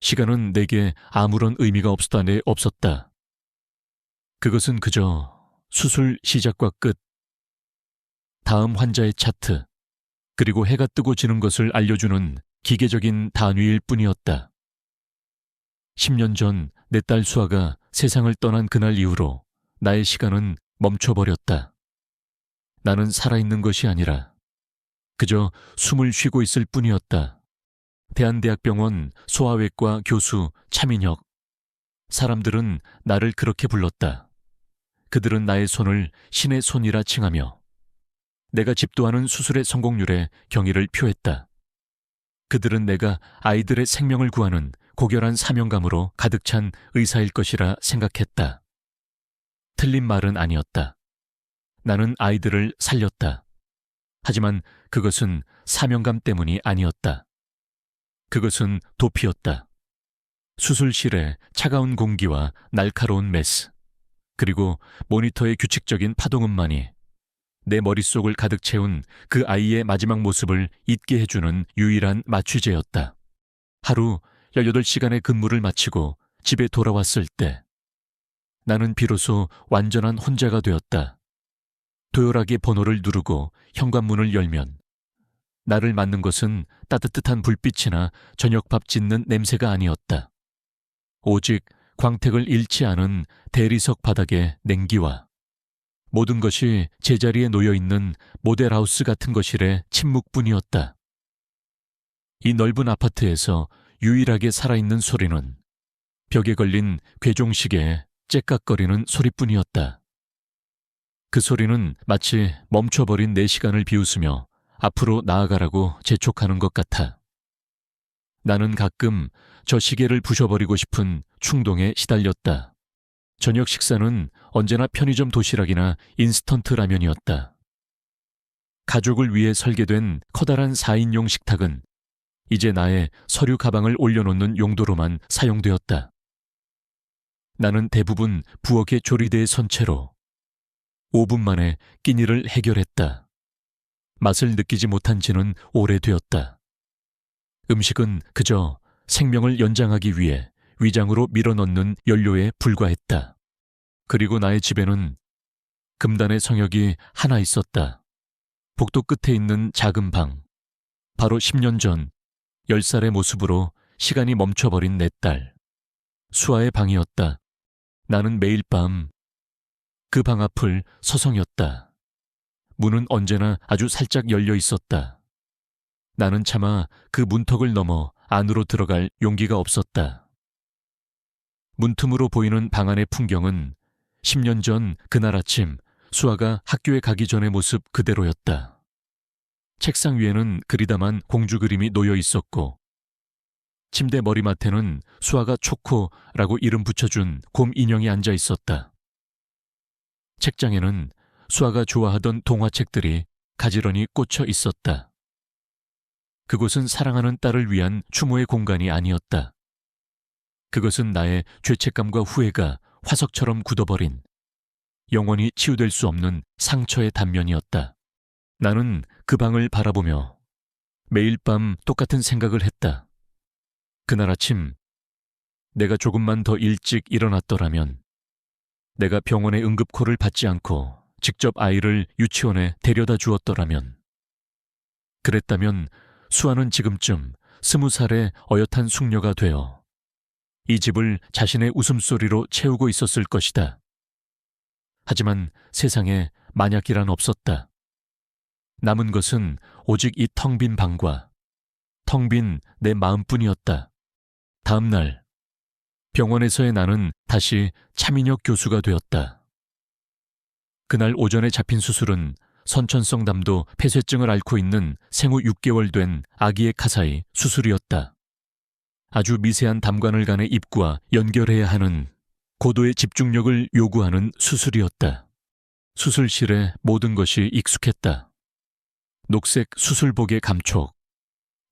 시간은 내게 아무런 의미가 없었다. 그것은 그저 수술 시작과 끝, 다음 환자의 차트, 그리고 해가 뜨고 지는 것을 알려주는 기계적인 단위일 뿐이었다. 10년 전 내 딸 수아가 세상을 떠난 그날 이후로 나의 시간은 멈춰버렸다. 나는 살아있는 것이 아니라 그저 숨을 쉬고 있을 뿐이었다. 대한대학병원 소아외과 교수 차민혁. 사람들은 나를 그렇게 불렀다. 그들은 나의 손을 신의 손이라 칭하며 내가 집도하는 수술의 성공률에 경의를 표했다. 그들은 내가 아이들의 생명을 구하는 고결한 사명감으로 가득 찬 의사일 것이라 생각했다. 틀린 말은 아니었다. 나는 아이들을 살렸다. 하지만 그것은 사명감 때문이 아니었다. 그것은 도피였다. 수술실의 차가운 공기와 날카로운 메스, 그리고 모니터의 규칙적인 파동음만이 내 머릿속을 가득 채운 그 아이의 마지막 모습을 잊게 해주는 유일한 마취제였다. 하루 18시간의 근무를 마치고 집에 돌아왔을 때 나는 비로소 완전한 혼자가 되었다. 도열하게 번호를 누르고 현관문을 열면 나를 맞는 것은 따뜻한 불빛이나 저녁밥 짓는 냄새가 아니었다. 오직 광택을 잃지 않은 대리석 바닥의 냉기와 모든 것이 제자리에 놓여있는 모델하우스 같은 거실의 침묵뿐이었다. 이 넓은 아파트에서 유일하게 살아있는 소리는 벽에 걸린 괴종시계의 째깍거리는 소리뿐이었다. 그 소리는 마치 멈춰버린 내 시간을 비웃으며 앞으로 나아가라고 재촉하는 것 같아. 나는 가끔 저 시계를 부셔버리고 싶은 충동에 시달렸다. 저녁 식사는 언제나 편의점 도시락이나 인스턴트 라면이었다. 가족을 위해 설계된 커다란 4인용 식탁은 이제 나의 서류 가방을 올려놓는 용도로만 사용되었다. 나는 대부분 부엌에 조리대에 선 채로 5분 만에 끼니를 해결했다. 맛을 느끼지 못한 지는 오래되었다. 음식은 그저 생명을 연장하기 위해 위장으로 밀어넣는 연료에 불과했다. 그리고 나의 집에는 금단의 성역이 하나 있었다. 복도 끝에 있는 작은 방. 바로 10년 전 10살의 모습으로 시간이 멈춰버린 내 딸 수아의 방이었다. 나는 매일 밤 그 방 앞을 서성였다. 문은 언제나 아주 살짝 열려 있었다. 나는 차마 그 문턱을 넘어 안으로 들어갈 용기가 없었다. 문틈으로 보이는 방 안의 풍경은 10년 전 그날 아침 수아가 학교에 가기 전의 모습 그대로였다. 책상 위에는 그리다만 공주 그림이 놓여 있었고 침대 머리맡에는 수아가 초코라고 이름 붙여준 곰 인형이 앉아 있었다. 책장에는 수아가 좋아하던 동화책들이 가지런히 꽂혀 있었다. 그곳은 사랑하는 딸을 위한 추모의 공간이 아니었다. 그것은 나의 죄책감과 후회가 화석처럼 굳어버린 영원히 치유될 수 없는 상처의 단면이었다. 나는 그 방을 바라보며 매일 밤 똑같은 생각을 했다. 그날 아침 내가 조금만 더 일찍 일어났더라면, 내가 병원의 응급콜을 받지 않고 직접 아이를 유치원에 데려다 주었더라면, 그랬다면 수아는 지금쯤 20살의 어엿한 숙녀가 되어 이 집을 자신의 웃음소리로 채우고 있었을 것이다. 하지만 세상에 만약이란 없었다. 남은 것은 오직 이 텅 빈 방과 텅 빈 내 마음뿐이었다. 다음 날 병원에서의 나는 다시 차민혁 교수가 되었다. 그날 오전에 잡힌 수술은 선천성 담도 폐쇄증을 앓고 있는 생후 6개월 된 아기의 카사이 수술이었다. 아주 미세한 담관을 간의 입구와 연결해야 하는 고도의 집중력을 요구하는 수술이었다. 수술실의 모든 것이 익숙했다. 녹색 수술복의 감촉,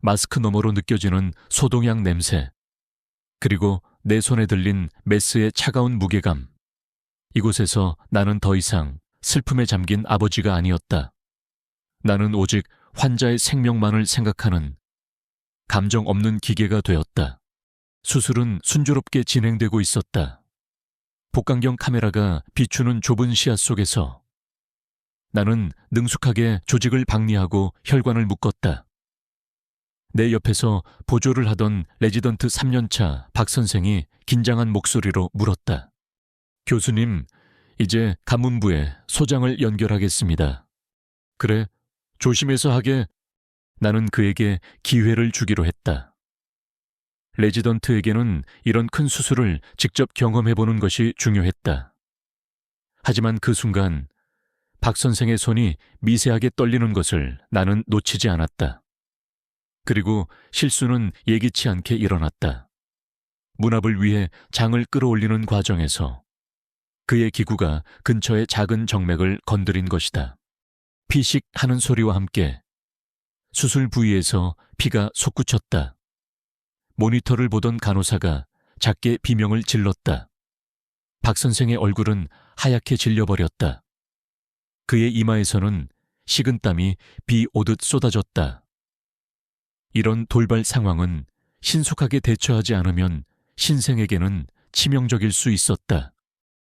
마스크 너머로 느껴지는 소독약 냄새, 그리고 내 손에 들린 메스의 차가운 무게감. 이곳에서 나는 더 이상 슬픔에 잠긴 아버지가 아니었다. 나는 오직 환자의 생명만을 생각하는 감정 없는 기계가 되었다. 수술은 순조롭게 진행되고 있었다. 복강경 카메라가 비추는 좁은 시야 속에서 나는 능숙하게 조직을 박리하고 혈관을 묶었다. 내 옆에서 보조를 하던 레지던트 3년차 박 선생이 긴장한 목소리로 물었다. 교수님, 이제 가문부에 소장을 연결하겠습니다. 그래, 조심해서 하게. 나는 그에게 기회를 주기로 했다. 레지던트에게는 이런 큰 수술을 직접 경험해보는 것이 중요했다. 하지만 그 순간 박 선생의 손이 미세하게 떨리는 것을 나는 놓치지 않았다. 그리고 실수는 예기치 않게 일어났다. 문합을 위해 장을 끌어올리는 과정에서 그의 기구가 근처의 작은 정맥을 건드린 것이다. 피식 하는 소리와 함께 수술 부위에서 피가 솟구쳤다. 모니터를 보던 간호사가 작게 비명을 질렀다. 박 선생의 얼굴은 하얗게 질려버렸다. 그의 이마에서는 식은땀이 비 오듯 쏟아졌다. 이런 돌발 상황은 신속하게 대처하지 않으면 신생에게는 치명적일 수 있었다.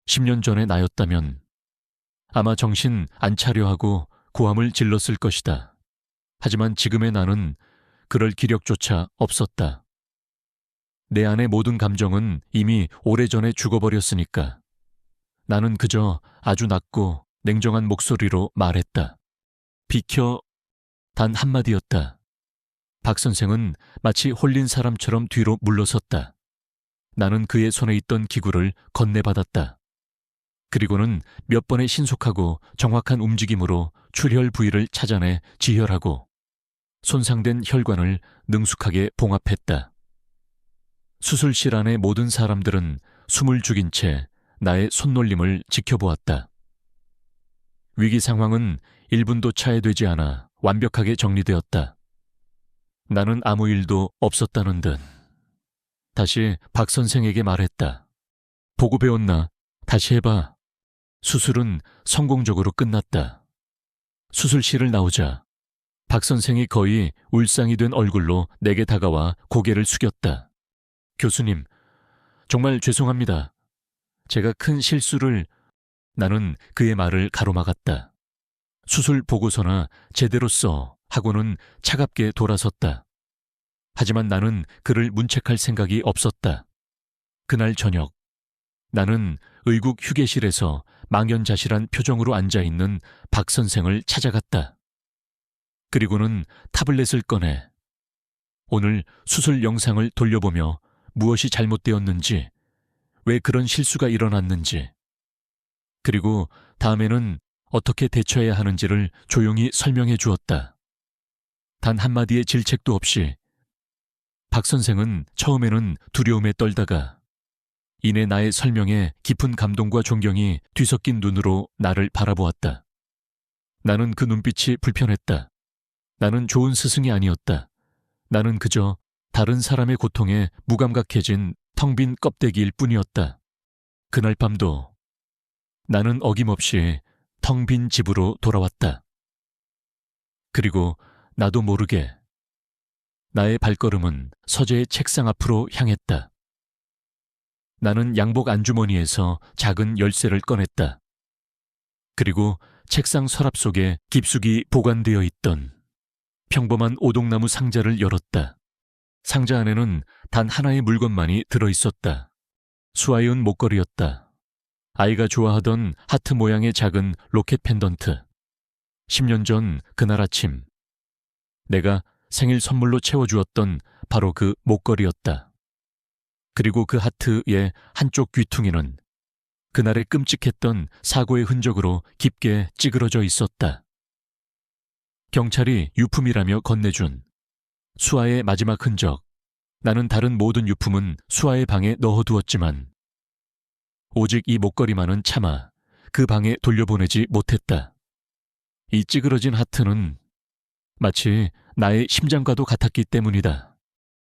10년 전의 나였다면 아마 정신 안 차려 하고 고함을 질렀을 것이다. 하지만 지금의 나는 그럴 기력조차 없었다. 내 안의 모든 감정은 이미 오래전에 죽어버렸으니까. 나는 그저 아주 낮고 냉정한 목소리로 말했다. 비켜. 단 한마디였다. 박 선생은 마치 홀린 사람처럼 뒤로 물러섰다. 나는 그의 손에 있던 기구를 건네받았다. 그리고는 몇 번의 신속하고 정확한 움직임으로 출혈 부위를 찾아내 지혈하고 손상된 혈관을 능숙하게 봉합했다. 수술실 안의 모든 사람들은 숨을 죽인 채 나의 손놀림을 지켜보았다. 위기 상황은 1분도 차이되지 않아 완벽하게 정리되었다. 나는 아무 일도 없었다는 듯 다시 박 선생에게 말했다. 보고 배웠나? 다시 해봐. 수술은 성공적으로 끝났다. 수술실을 나오자 박 선생이 거의 울상이 된 얼굴로 내게 다가와 고개를 숙였다. 교수님, 정말 죄송합니다. 제가 큰 실수를... 나는 그의 말을 가로막았다. 수술 보고서나 제대로 써 하고는 차갑게 돌아섰다. 하지만 나는 그를 문책할 생각이 없었다. 그날 저녁 나는 의국 휴게실에서 망연자실한 표정으로 앉아있는 박 선생을 찾아갔다. 그리고는 타블렛을 꺼내 오늘 수술 영상을 돌려보며 무엇이 잘못되었는지, 왜 그런 실수가 일어났는지, 그리고 다음에는 어떻게 대처해야 하는지를 조용히 설명해 주었다. 단 한마디의 질책도 없이. 박 선생은 처음에는 두려움에 떨다가 이내 나의 설명에 깊은 감동과 존경이 뒤섞인 눈으로 나를 바라보았다. 나는 그 눈빛이 불편했다. 나는 좋은 스승이 아니었다. 나는 그저 다른 사람의 고통에 무감각해진 텅 빈 껍데기일 뿐이었다. 그날 밤도 나는 어김없이 텅 빈 집으로 돌아왔다. 그리고 나도 모르게 나의 발걸음은 서재의 책상 앞으로 향했다. 나는 양복 안주머니에서 작은 열쇠를 꺼냈다. 그리고 책상 서랍 속에 깊숙이 보관되어 있던 평범한 오동나무 상자를 열었다. 상자 안에는 단 하나의 물건만이 들어있었다. 수아이은 목걸이였다. 아이가 좋아하던 하트 모양의 작은 로켓 펜던트. 10년 전 그날 아침 내가 생일 선물로 채워주었던 바로 그 목걸이였다. 그리고 그 하트의 한쪽 귀퉁이는 그날의 끔찍했던 사고의 흔적으로 깊게 찌그러져 있었다. 경찰이 유품이라며 건네준 수아의 마지막 흔적. 나는 다른 모든 유품은 수아의 방에 넣어두었지만 오직 이 목걸이만은 차마 그 방에 돌려보내지 못했다. 이 찌그러진 하트는 마치 나의 심장과도 같았기 때문이다.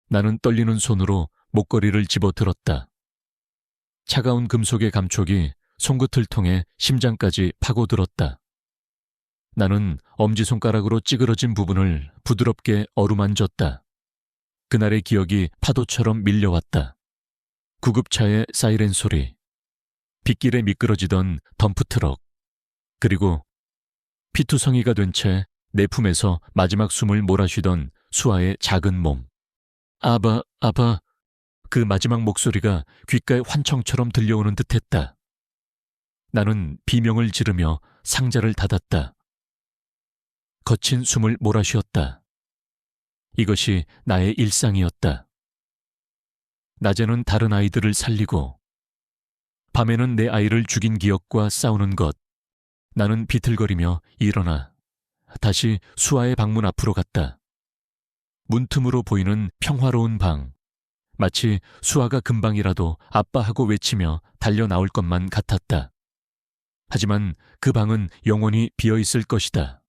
나는 떨리는 손으로 목걸이를 집어들었다. 차가운 금속의 감촉이 손끝을 통해 심장까지 파고들었다. 나는 엄지손가락으로 찌그러진 부분을 부드럽게 어루만졌다. 그날의 기억이 파도처럼 밀려왔다. 구급차의 사이렌 소리, 빗길에 미끄러지던 덤프트럭, 그리고 피투성이가 된 채 내 품에서 마지막 숨을 몰아쉬던 수아의 작은 몸. 아바, 아바. 그 마지막 목소리가 귓가에 환청처럼 들려오는 듯했다. 나는 비명을 지르며 상자를 닫았다. 거친 숨을 몰아쉬었다. 이것이 나의 일상이었다. 낮에는 다른 아이들을 살리고, 밤에는 내 아이를 죽인 기억과 싸우는 것. 나는 비틀거리며 일어나 다시 수아의 방문 앞으로 갔다. 문틈으로 보이는 평화로운 방. 마치 수아가 금방이라도 아빠하고 외치며 달려 나올 것만 같았다. 하지만 그 방은 영원히 비어있을 것이다.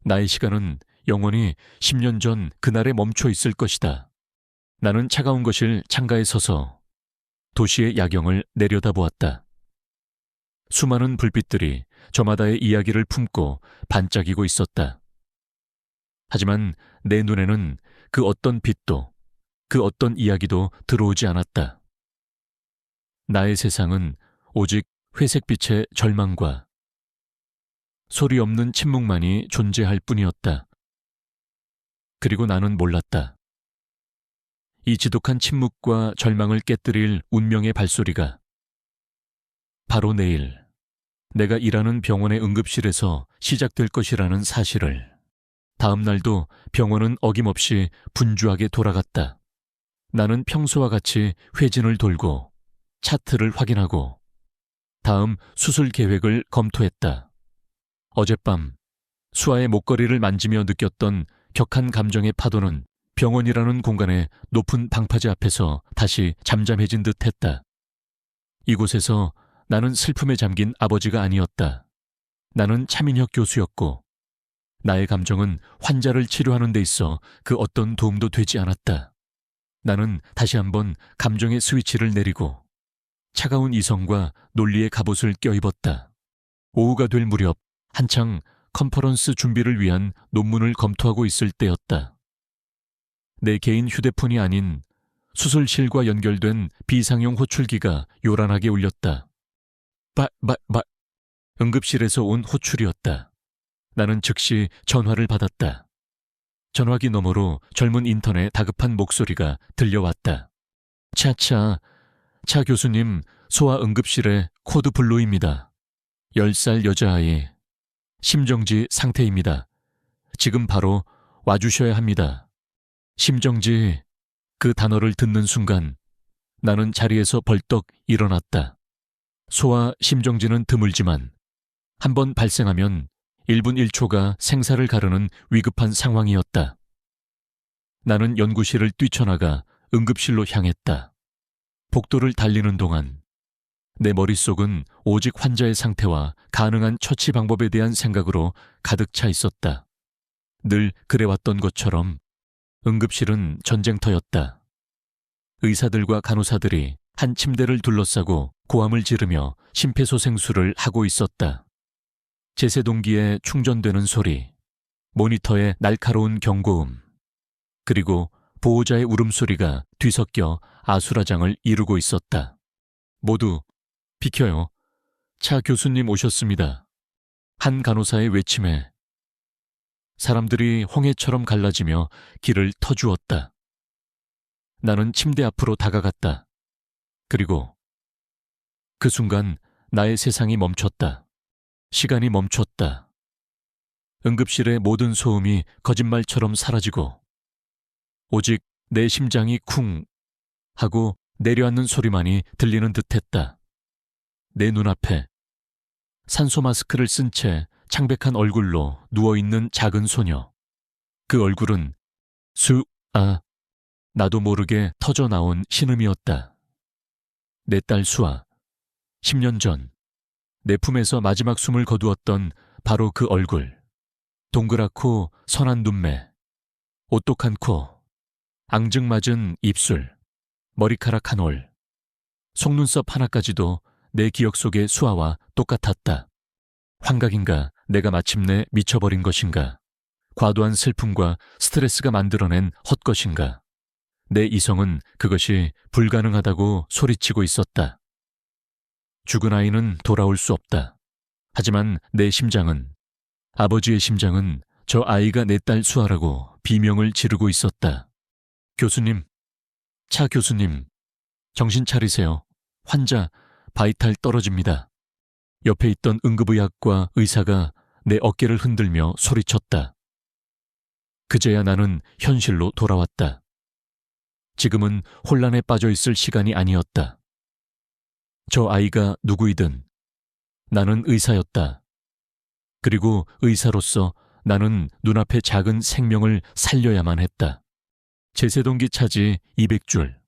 나의 시간은 영원히 10년 전 그날에 멈춰 있을 것이다. 나는 차가운 거실 창가에 서서 도시의 야경을 내려다보았다. 수많은 불빛들이 저마다의 이야기를 품고 반짝이고 있었다. 하지만 내 눈에는 그 어떤 빛도, 그 어떤 이야기도 들어오지 않았다. 나의 세상은 오직 회색빛의 절망과 소리 없는 침묵만이 존재할 뿐이었다. 그리고 나는 몰랐다. 이 지독한 침묵과 절망을 깨뜨릴 운명의 발소리가 바로 내일 내가 일하는 병원의 응급실에서 시작될 것이라는 사실을. 다음 날도 병원은 어김없이 분주하게 돌아갔다. 나는 평소와 같이 회진을 돌고 차트를 확인하고 다음 수술 계획을 검토했다. 어젯밤 수아의 목걸이를 만지며 느꼈던 격한 감정의 파도는 병원이라는 공간의 높은 방파제 앞에서 다시 잠잠해진 듯했다. 이곳에서 나는 슬픔에 잠긴 아버지가 아니었다. 나는 차민혁 교수였고 나의 감정은 환자를 치료하는 데 있어 그 어떤 도움도 되지 않았다. 나는 다시 한번 감정의 스위치를 내리고 차가운 이성과 논리의 갑옷을 껴입었다. 오후가 될 무렵 한창 컨퍼런스 준비를 위한 논문을 검토하고 있을 때였다. 내 개인 휴대폰이 아닌 수술실과 연결된 비상용 호출기가 요란하게 울렸다. 응급실에서 온 호출이었다. 나는 즉시 전화를 받았다. 전화기 너머로 젊은 인턴의 다급한 목소리가 들려왔다. 차 교수님, 소아 응급실의 코드 블루입니다. 10살 여자아이, 심정지 상태입니다. 지금 바로 와주셔야 합니다. 심정지, 그 단어를 듣는 순간 나는 자리에서 벌떡 일어났다. 소아 심정지는 드물지만 한번 발생하면 1분 1초가 생사를 가르는 위급한 상황이었다. 나는 연구실을 뛰쳐나가 응급실로 향했다. 복도를 달리는 동안 내 머릿속은 오직 환자의 상태와 가능한 처치 방법에 대한 생각으로 가득 차 있었다. 늘 그래왔던 것처럼 응급실은 전쟁터였다. 의사들과 간호사들이 한 침대를 둘러싸고 고함을 지르며 심폐소생술을 하고 있었다. 제세동기에 충전되는 소리, 모니터의 날카로운 경고음, 그리고 보호자의 울음소리가 뒤섞여 아수라장을 이루고 있었다. 모두 비켜요. 차 교수님 오셨습니다. 한 간호사의 외침에 사람들이 홍해처럼 갈라지며 길을 터주었다. 나는 침대 앞으로 다가갔다. 그리고 그 순간 나의 세상이 멈췄다. 시간이 멈췄다. 응급실의 모든 소음이 거짓말처럼 사라지고 오직 내 심장이 쿵 하고 내려앉는 소리만이 들리는 듯했다. 내 눈앞에 산소 마스크를 쓴 채 창백한 얼굴로 누워있는 작은 소녀. 그 얼굴은 나도 모르게 터져나온 신음이었다. 내 딸 수아. 10년 전 내 품에서 마지막 숨을 거두었던 바로 그 얼굴. 동그랗고 선한 눈매, 오똑한 코, 앙증맞은 입술, 머리카락 한 올, 속눈썹 하나까지도 내 기억 속의 수아와 똑같았다. 환각인가, 내가 마침내 미쳐버린 것인가, 과도한 슬픔과 스트레스가 만들어낸 헛것인가. 내 이성은 그것이 불가능하다고 소리치고 있었다. 죽은 아이는 돌아올 수 없다. 하지만 내 심장은, 아버지의 심장은 저 아이가 내 딸 수아라고 비명을 지르고 있었다. 교수님, 차 교수님, 정신 차리세요. 환자, 바이탈 떨어집니다. 옆에 있던 응급의학과 의사가 내 어깨를 흔들며 소리쳤다. 그제야 나는 현실로 돌아왔다. 지금은 혼란에 빠져 있을 시간이 아니었다. 저 아이가 누구이든 나는 의사였다. 그리고 의사로서 나는 눈앞의 작은 생명을 살려야만 했다. 제세동기 차지 200줄.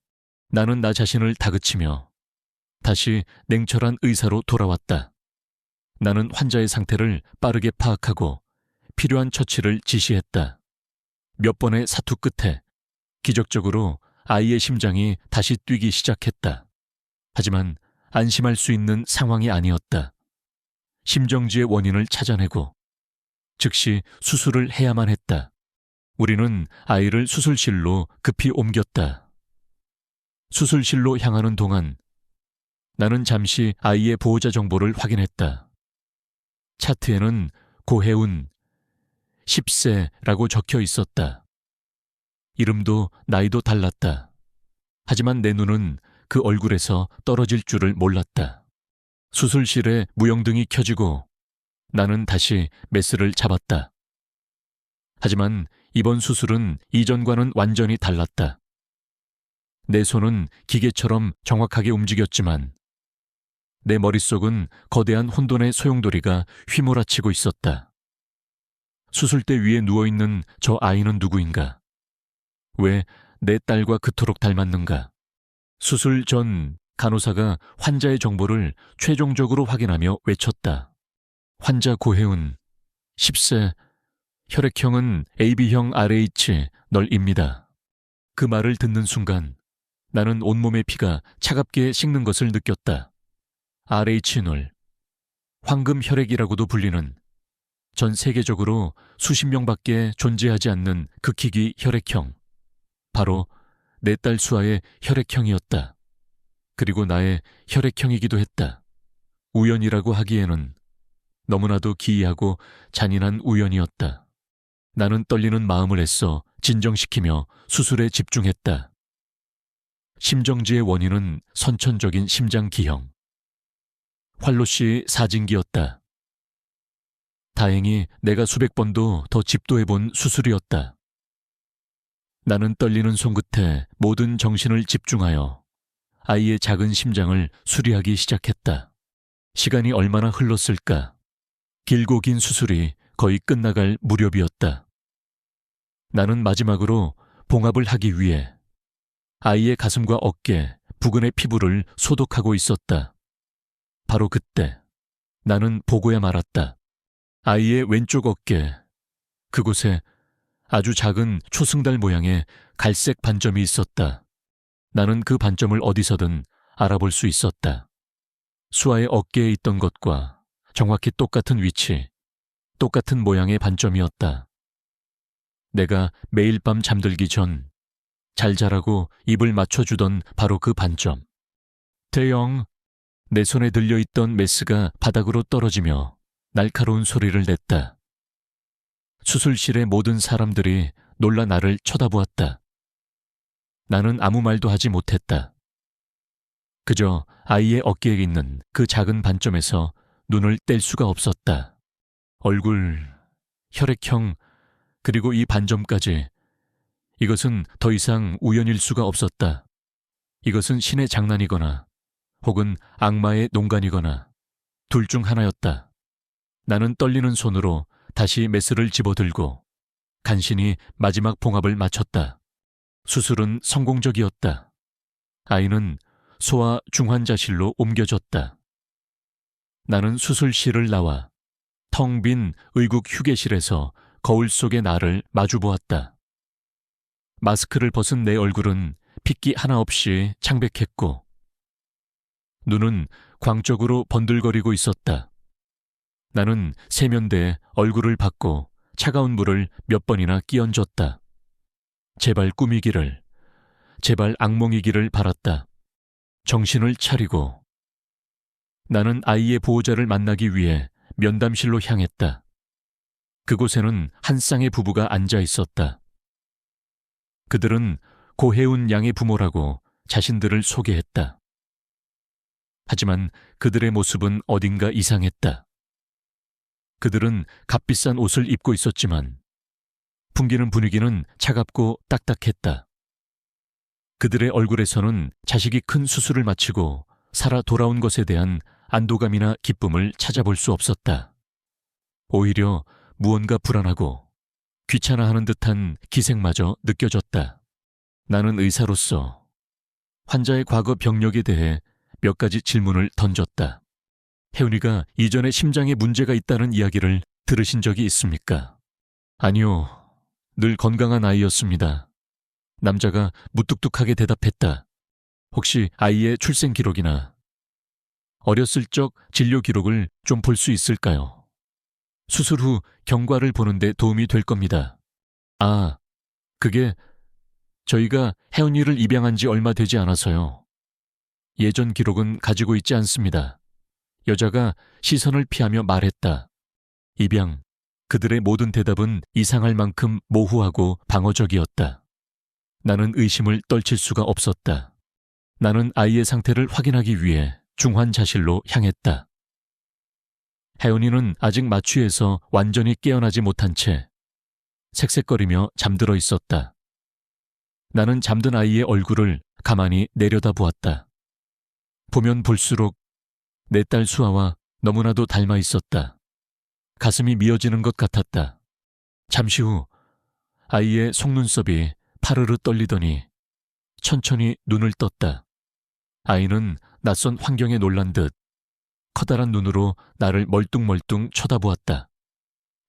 나는 나 자신을 다그치며 다시 냉철한 의사로 돌아왔다. 나는 환자의 상태를 빠르게 파악하고 필요한 처치를 지시했다. 몇 번의 사투 끝에 기적적으로 아이의 심장이 다시 뛰기 시작했다. 하지만 안심할 수 있는 상황이 아니었다. 심정지의 원인을 찾아내고 즉시 수술을 해야만 했다. 우리는 아이를 수술실로 급히 옮겼다. 수술실로 향하는 동안 나는 잠시 아이의 보호자 정보를 확인했다. 차트에는 고혜운 10세라고 적혀 있었다. 이름도 나이도 달랐다. 하지만 내 눈은 그 얼굴에서 떨어질 줄을 몰랐다. 수술실에 무영등이 켜지고 나는 다시 메스를 잡았다. 하지만 이번 수술은 이전과는 완전히 달랐다. 내 손은 기계처럼 정확하게 움직였지만 내 머릿속은 거대한 혼돈의 소용돌이가 휘몰아치고 있었다. 수술대 위에 누워있는 저 아이는 누구인가? 왜 내 딸과 그토록 닮았는가? 수술 전 간호사가 환자의 정보를 최종적으로 확인하며 외쳤다. 환자 고혜운, 10세, 혈액형은 AB형 RH 널입니다. 그 말을 듣는 순간 나는 온몸의 피가 차갑게 식는 것을 느꼈다. RH 널, 황금 혈액이라고도 불리는 전 세계적으로 수십 명밖에 존재하지 않는 극희귀 혈액형. 바로 내 딸 수아의 혈액형이었다. 그리고 나의 혈액형이기도 했다. 우연이라고 하기에는 너무나도 기이하고 잔인한 우연이었다. 나는 떨리는 마음을 애써 진정시키며 수술에 집중했다. 심정지의 원인은 선천적인 심장기형. 활로시 사진기였다. 다행히 내가 수백 번도 더 집도해본 수술이었다. 나는 떨리는 손끝에 모든 정신을 집중하여 아이의 작은 심장을 수리하기 시작했다. 시간이 얼마나 흘렀을까? 길고 긴 수술이 거의 끝나갈 무렵이었다. 나는 마지막으로 봉합을 하기 위해 아이의 가슴과 어깨, 부근의 피부를 소독하고 있었다. 바로 그때 나는 보고야 말았다. 아이의 왼쪽 어깨, 그곳에 아주 작은 초승달 모양의 갈색 반점이 있었다. 나는 그 반점을 어디서든 알아볼 수 있었다. 수아의 어깨에 있던 것과 정확히 똑같은 위치, 똑같은 모양의 반점이었다. 내가 매일 밤 잠들기 전 잘 자라고 입을 맞춰주던 바로 그 반점. 대영, 내 손에 들려있던 메스가 바닥으로 떨어지며 날카로운 소리를 냈다. 수술실의 모든 사람들이 놀라 나를 쳐다보았다. 나는 아무 말도 하지 못했다. 그저 아이의 어깨에 있는 그 작은 반점에서 눈을 뗄 수가 없었다. 얼굴, 혈액형, 그리고 이 반점까지. 이것은 더 이상 우연일 수가 없었다. 이것은 신의 장난이거나 혹은 악마의 농간이거나 둘 중 하나였다. 나는 떨리는 손으로 다시 메스를 집어들고 간신히 마지막 봉합을 마쳤다. 수술은 성공적이었다. 아이는 소아 중환자실로 옮겨졌다. 나는 수술실을 나와 텅 빈 의국 휴게실에서 거울 속의 나를 마주보았다. 마스크를 벗은 내 얼굴은 핏기 하나 없이 창백했고 눈은 광적으로 번들거리고 있었다. 나는 세면대에 얼굴을 받고 차가운 물을 몇 번이나 끼얹었다. 제발 꾸미기를, 제발 악몽이기를 바랐다. 정신을 차리고. 나는 아이의 보호자를 만나기 위해 면담실로 향했다. 그곳에는 한 쌍의 부부가 앉아 있었다. 그들은 고혜운 양의 부모라고 자신들을 소개했다. 하지만 그들의 모습은 어딘가 이상했다. 그들은 값비싼 옷을 입고 있었지만 풍기는 분위기는 차갑고 딱딱했다. 그들의 얼굴에서는 자식이 큰 수술을 마치고 살아 돌아온 것에 대한 안도감이나 기쁨을 찾아볼 수 없었다. 오히려 무언가 불안하고 귀찮아하는 듯한 기색마저 느껴졌다. 나는 의사로서 환자의 과거 병력에 대해 몇 가지 질문을 던졌다. 혜은이가 이전에 심장에 문제가 있다는 이야기를 들으신 적이 있습니까? 아니요. 늘 건강한 아이였습니다. 남자가 무뚝뚝하게 대답했다. 혹시 아이의 출생 기록이나 어렸을 적 진료 기록을 좀 볼 수 있을까요? 수술 후 경과를 보는데 도움이 될 겁니다. 아, 그게 저희가 혜은이를 입양한 지 얼마 되지 않아서요. 예전 기록은 가지고 있지 않습니다. 여자가 시선을 피하며 말했다. 입양. 그들의 모든 대답은 이상할 만큼 모호하고 방어적이었다. 나는 의심을 떨칠 수가 없었다. 나는 아이의 상태를 확인하기 위해 중환자실로 향했다. 혜은이는 아직 마취에서 완전히 깨어나지 못한 채 색색거리며 잠들어 있었다. 나는 잠든 아이의 얼굴을 가만히 내려다보았다. 보면 볼수록 내 딸 수아와 너무나도 닮아 있었다. 가슴이 미어지는 것 같았다. 잠시 후 아이의 속눈썹이 파르르 떨리더니 천천히 눈을 떴다. 아이는 낯선 환경에 놀란 듯 커다란 눈으로 나를 멀뚱멀뚱 쳐다보았다.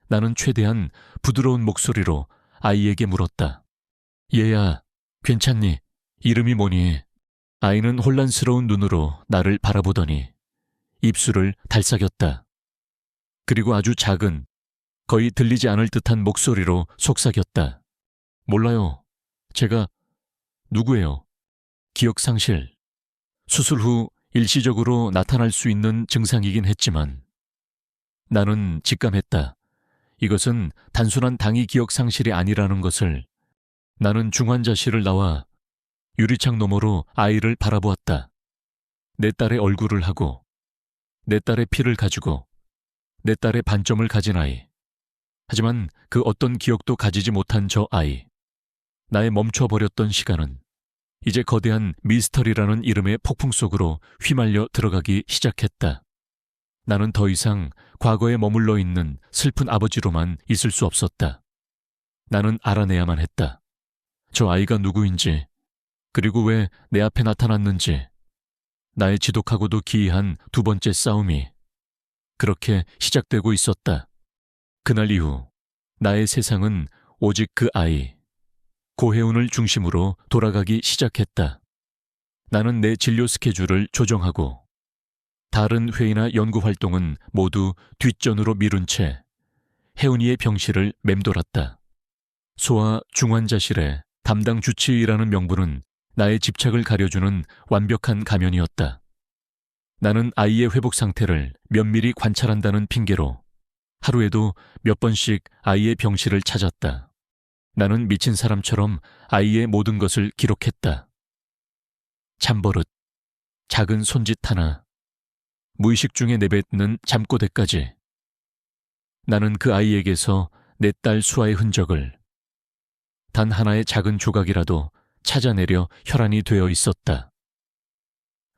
나는 최대한 부드러운 목소리로 아이에게 물었다. 얘야, 괜찮니? 이름이 뭐니? 아이는 혼란스러운 눈으로 나를 바라보더니 입술을 달싹였다. 그리고 아주 작은, 거의 들리지 않을 듯한 목소리로 속삭였다. 몰라요. 제가 누구예요? 기억상실. 수술 후 일시적으로 나타날 수 있는 증상이긴 했지만 나는 직감했다. 이것은 단순한 당위 기억상실이 아니라는 것을. 나는 중환자실을 나와 유리창 너머로 아이를 바라보았다. 내 딸의 얼굴을 하고 내 딸의 피를 가지고 내 딸의 반점을 가진 아이. 하지만 그 어떤 기억도 가지지 못한 저 아이. 나의 멈춰버렸던 시간은 이제 거대한 미스터리라는 이름의 폭풍 속으로 휘말려 들어가기 시작했다. 나는 더 이상 과거에 머물러 있는 슬픈 아버지로만 있을 수 없었다. 나는 알아내야만 했다. 저 아이가 누구인지, 그리고 왜 내 앞에 나타났는지. 나의 지독하고도 기이한 두 번째 싸움이 그렇게 시작되고 있었다. 그날 이후 나의 세상은 오직 그 아이, 고혜운을 중심으로 돌아가기 시작했다. 나는 내 진료 스케줄을 조정하고 다른 회의나 연구 활동은 모두 뒷전으로 미룬 채 혜은이의 병실을 맴돌았다. 소아 중환자실에 담당 주치의라는 명분은 나의 집착을 가려주는 완벽한 가면이었다. 나는 아이의 회복 상태를 면밀히 관찰한다는 핑계로 하루에도 몇 번씩 아이의 병실을 찾았다. 나는 미친 사람처럼 아이의 모든 것을 기록했다. 잠버릇, 작은 손짓 하나, 무의식 중에 내뱉는 잠꼬대까지. 나는 그 아이에게서 내 딸 수아의 흔적을 단 하나의 작은 조각이라도 찾아내려 혈안이 되어 있었다.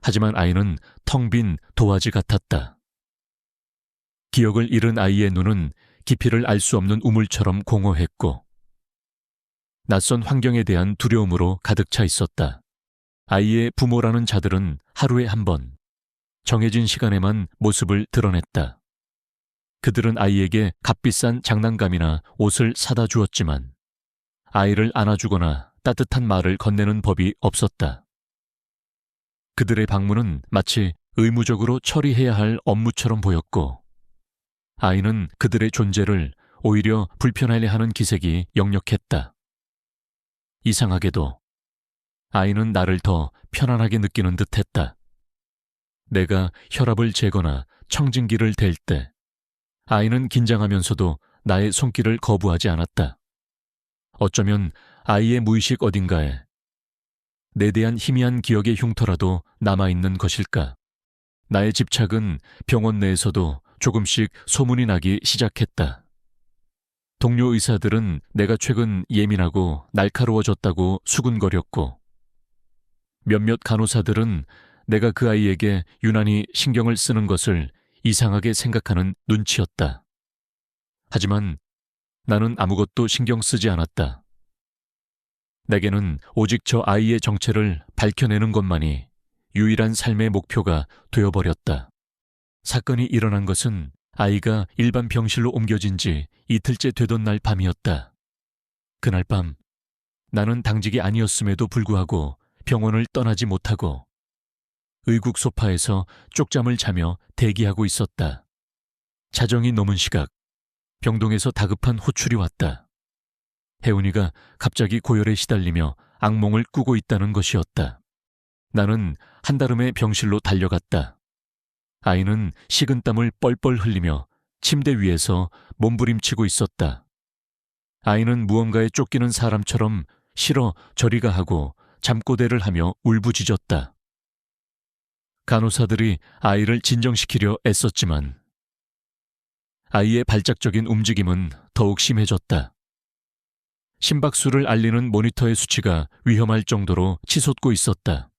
하지만 아이는 텅 빈 도화지 같았다. 기억을 잃은 아이의 눈은 깊이를 알 수 없는 우물처럼 공허했고 낯선 환경에 대한 두려움으로 가득 차 있었다. 아이의 부모라는 자들은 하루에 한 번, 정해진 시간에만 모습을 드러냈다. 그들은 아이에게 값비싼 장난감이나 옷을 사다 주었지만 아이를 안아주거나 따뜻한 말을 건네는 법이 없었다. 그들의 방문은 마치 의무적으로 처리해야 할 업무처럼 보였고 아이는 그들의 존재를 오히려 불편하게 하는 기색이 역력했다. 이상하게도 아이는 나를 더 편안하게 느끼는 듯했다. 내가 혈압을 재거나 청진기를 댈 때 아이는 긴장하면서도 나의 손길을 거부하지 않았다. 어쩌면 아이의 무의식 어딘가에 내 대한 희미한 기억의 흉터라도 남아있는 것일까. 나의 집착은 병원 내에서도 조금씩 소문이 나기 시작했다. 동료 의사들은 내가 최근 예민하고 날카로워졌다고 수군거렸고, 몇몇 간호사들은 내가 그 아이에게 유난히 신경을 쓰는 것을 이상하게 생각하는 눈치였다. 하지만 나는 아무것도 신경 쓰지 않았다. 내게는 오직 저 아이의 정체를 밝혀내는 것만이 유일한 삶의 목표가 되어버렸다. 사건이 일어난 것은 아이가 일반 병실로 옮겨진 지 이틀째 되던 날 밤이었다. 그날 밤 나는 당직이 아니었음에도 불구하고 병원을 떠나지 못하고 의국 소파에서 쪽잠을 자며 대기하고 있었다. 자정이 넘은 시각, 병동에서 다급한 호출이 왔다. 혜운이가 갑자기 고열에 시달리며 악몽을 꾸고 있다는 것이었다. 나는 한달음에 병실로 달려갔다. 아이는 식은땀을 뻘뻘 흘리며 침대 위에서 몸부림치고 있었다. 아이는 무언가에 쫓기는 사람처럼 싫어 저리가 하고 잠꼬대를 하며 울부짖었다. 간호사들이 아이를 진정시키려 애썼지만 아이의 발작적인 움직임은 더욱 심해졌다. 심박수를 알리는 모니터의 수치가 위험할 정도로 치솟고 있었다.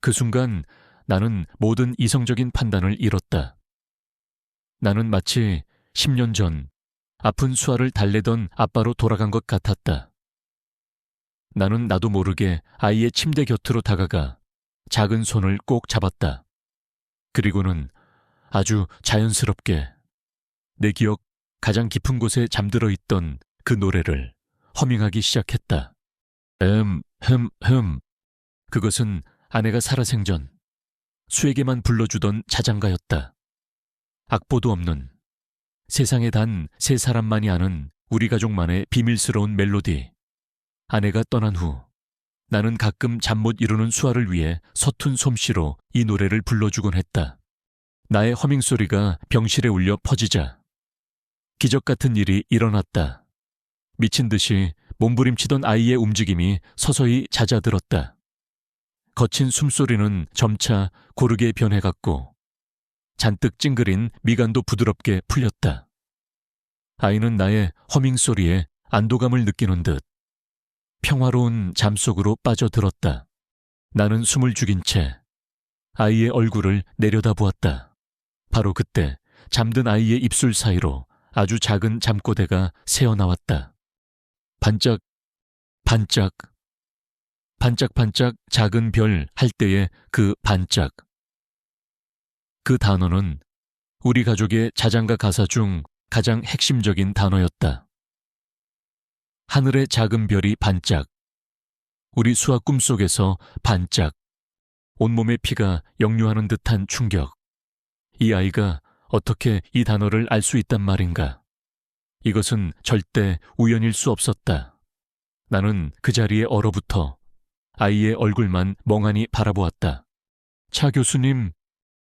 그 순간 나는 모든 이성적인 판단을 잃었다. 나는 마치 10년 전 아픈 수아를 달래던 아빠로 돌아간 것 같았다. 나는 나도 모르게 아이의 침대 곁으로 다가가 작은 손을 꼭 잡았다. 그리고는 아주 자연스럽게 내 기억 가장 깊은 곳에 잠들어 있던 그 노래를 허밍하기 시작했다. 그것은 아내가 살아생전 수에게만 불러주던 자장가였다. 악보도 없는 세상에 단 3사람만이 아는 우리 가족만의 비밀스러운 멜로디. 아내가 떠난 후 나는 가끔 잠 못 이루는 수아를 위해 서툰 솜씨로 이 노래를 불러주곤 했다. 나의 허밍소리가 병실에 울려 퍼지자 기적 같은 일이 일어났다. 미친 듯이 몸부림치던 아이의 움직임이 서서히 잦아들었다. 거친 숨소리는 점차 고르게 변해갔고 잔뜩 찡그린 미간도 부드럽게 풀렸다. 아이는 나의 허밍소리에 안도감을 느끼는 듯 평화로운 잠속으로 빠져들었다. 나는 숨을 죽인 채 아이의 얼굴을 내려다보았다. 바로 그때 잠든 아이의 입술 사이로 아주 작은 잠꼬대가 새어나왔다. 반짝, 반짝, 반짝반짝 작은 별 할 때의 그 반짝. 그 단어는 우리 가족의 자장가 가사 중 가장 핵심적인 단어였다. 하늘의 작은 별이 반짝. 우리 수아 꿈속에서 반짝. 온몸의 피가 역류하는 듯한 충격. 이 아이가 어떻게 이 단어를 알 수 있단 말인가. 이것은 절대 우연일 수 없었다. 나는 그 자리에 얼어붙어 아이의 얼굴만 멍하니 바라보았다. 차 교수님,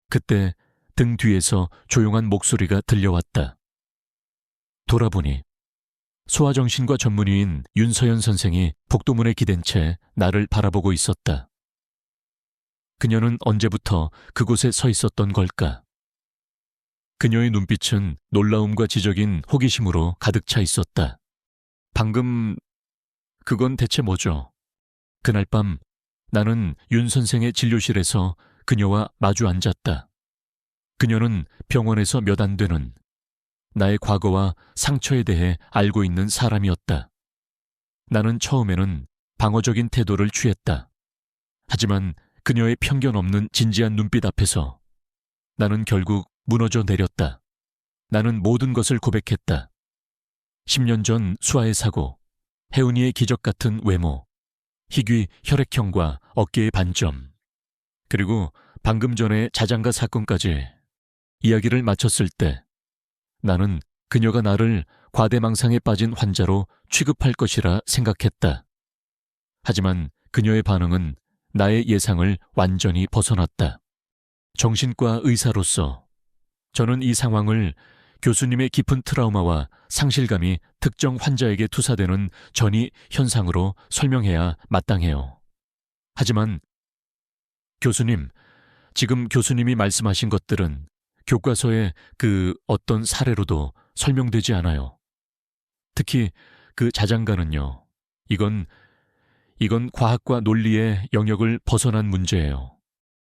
그때 등 뒤에서 조용한 목소리가 들려왔다. 돌아보니 소아정신과 전문의인 윤서연 선생이 복도문에 기댄 채 나를 바라보고 있었다. 그녀는 언제부터 그곳에 서 있었던 걸까? 그녀의 눈빛은 놀라움과 지적인 호기심으로 가득 차 있었다. 방금 그건 대체 뭐죠? 그날 밤 나는 윤 선생의 진료실에서 그녀와 마주 앉았다. 그녀는 병원에서 몇 안 되는 나의 과거와 상처에 대해 알고 있는 사람이었다. 나는 처음에는 방어적인 태도를 취했다. 하지만 그녀의 편견 없는 진지한 눈빛 앞에서 나는 결국 무너져 내렸다. 나는 모든 것을 고백했다. 10년 전 수아의 사고, 혜은이의 기적 같은 외모, 희귀 혈액형과 어깨의 반점, 그리고 방금 전의 자장가 사건까지 이야기를 마쳤을 때 나는 그녀가 나를 과대망상에 빠진 환자로 취급할 것이라 생각했다. 하지만 그녀의 반응은 나의 예상을 완전히 벗어났다. 정신과 의사로서 저는 이 상황을 교수님의 깊은 트라우마와 상실감이 특정 환자에게 투사되는 전이 현상으로 설명해야 마땅해요. 하지만 교수님, 지금 교수님이 말씀하신 것들은 교과서의 그 어떤 사례로도 설명되지 않아요. 특히 그 자장가는요. 이건 과학과 논리의 영역을 벗어난 문제예요.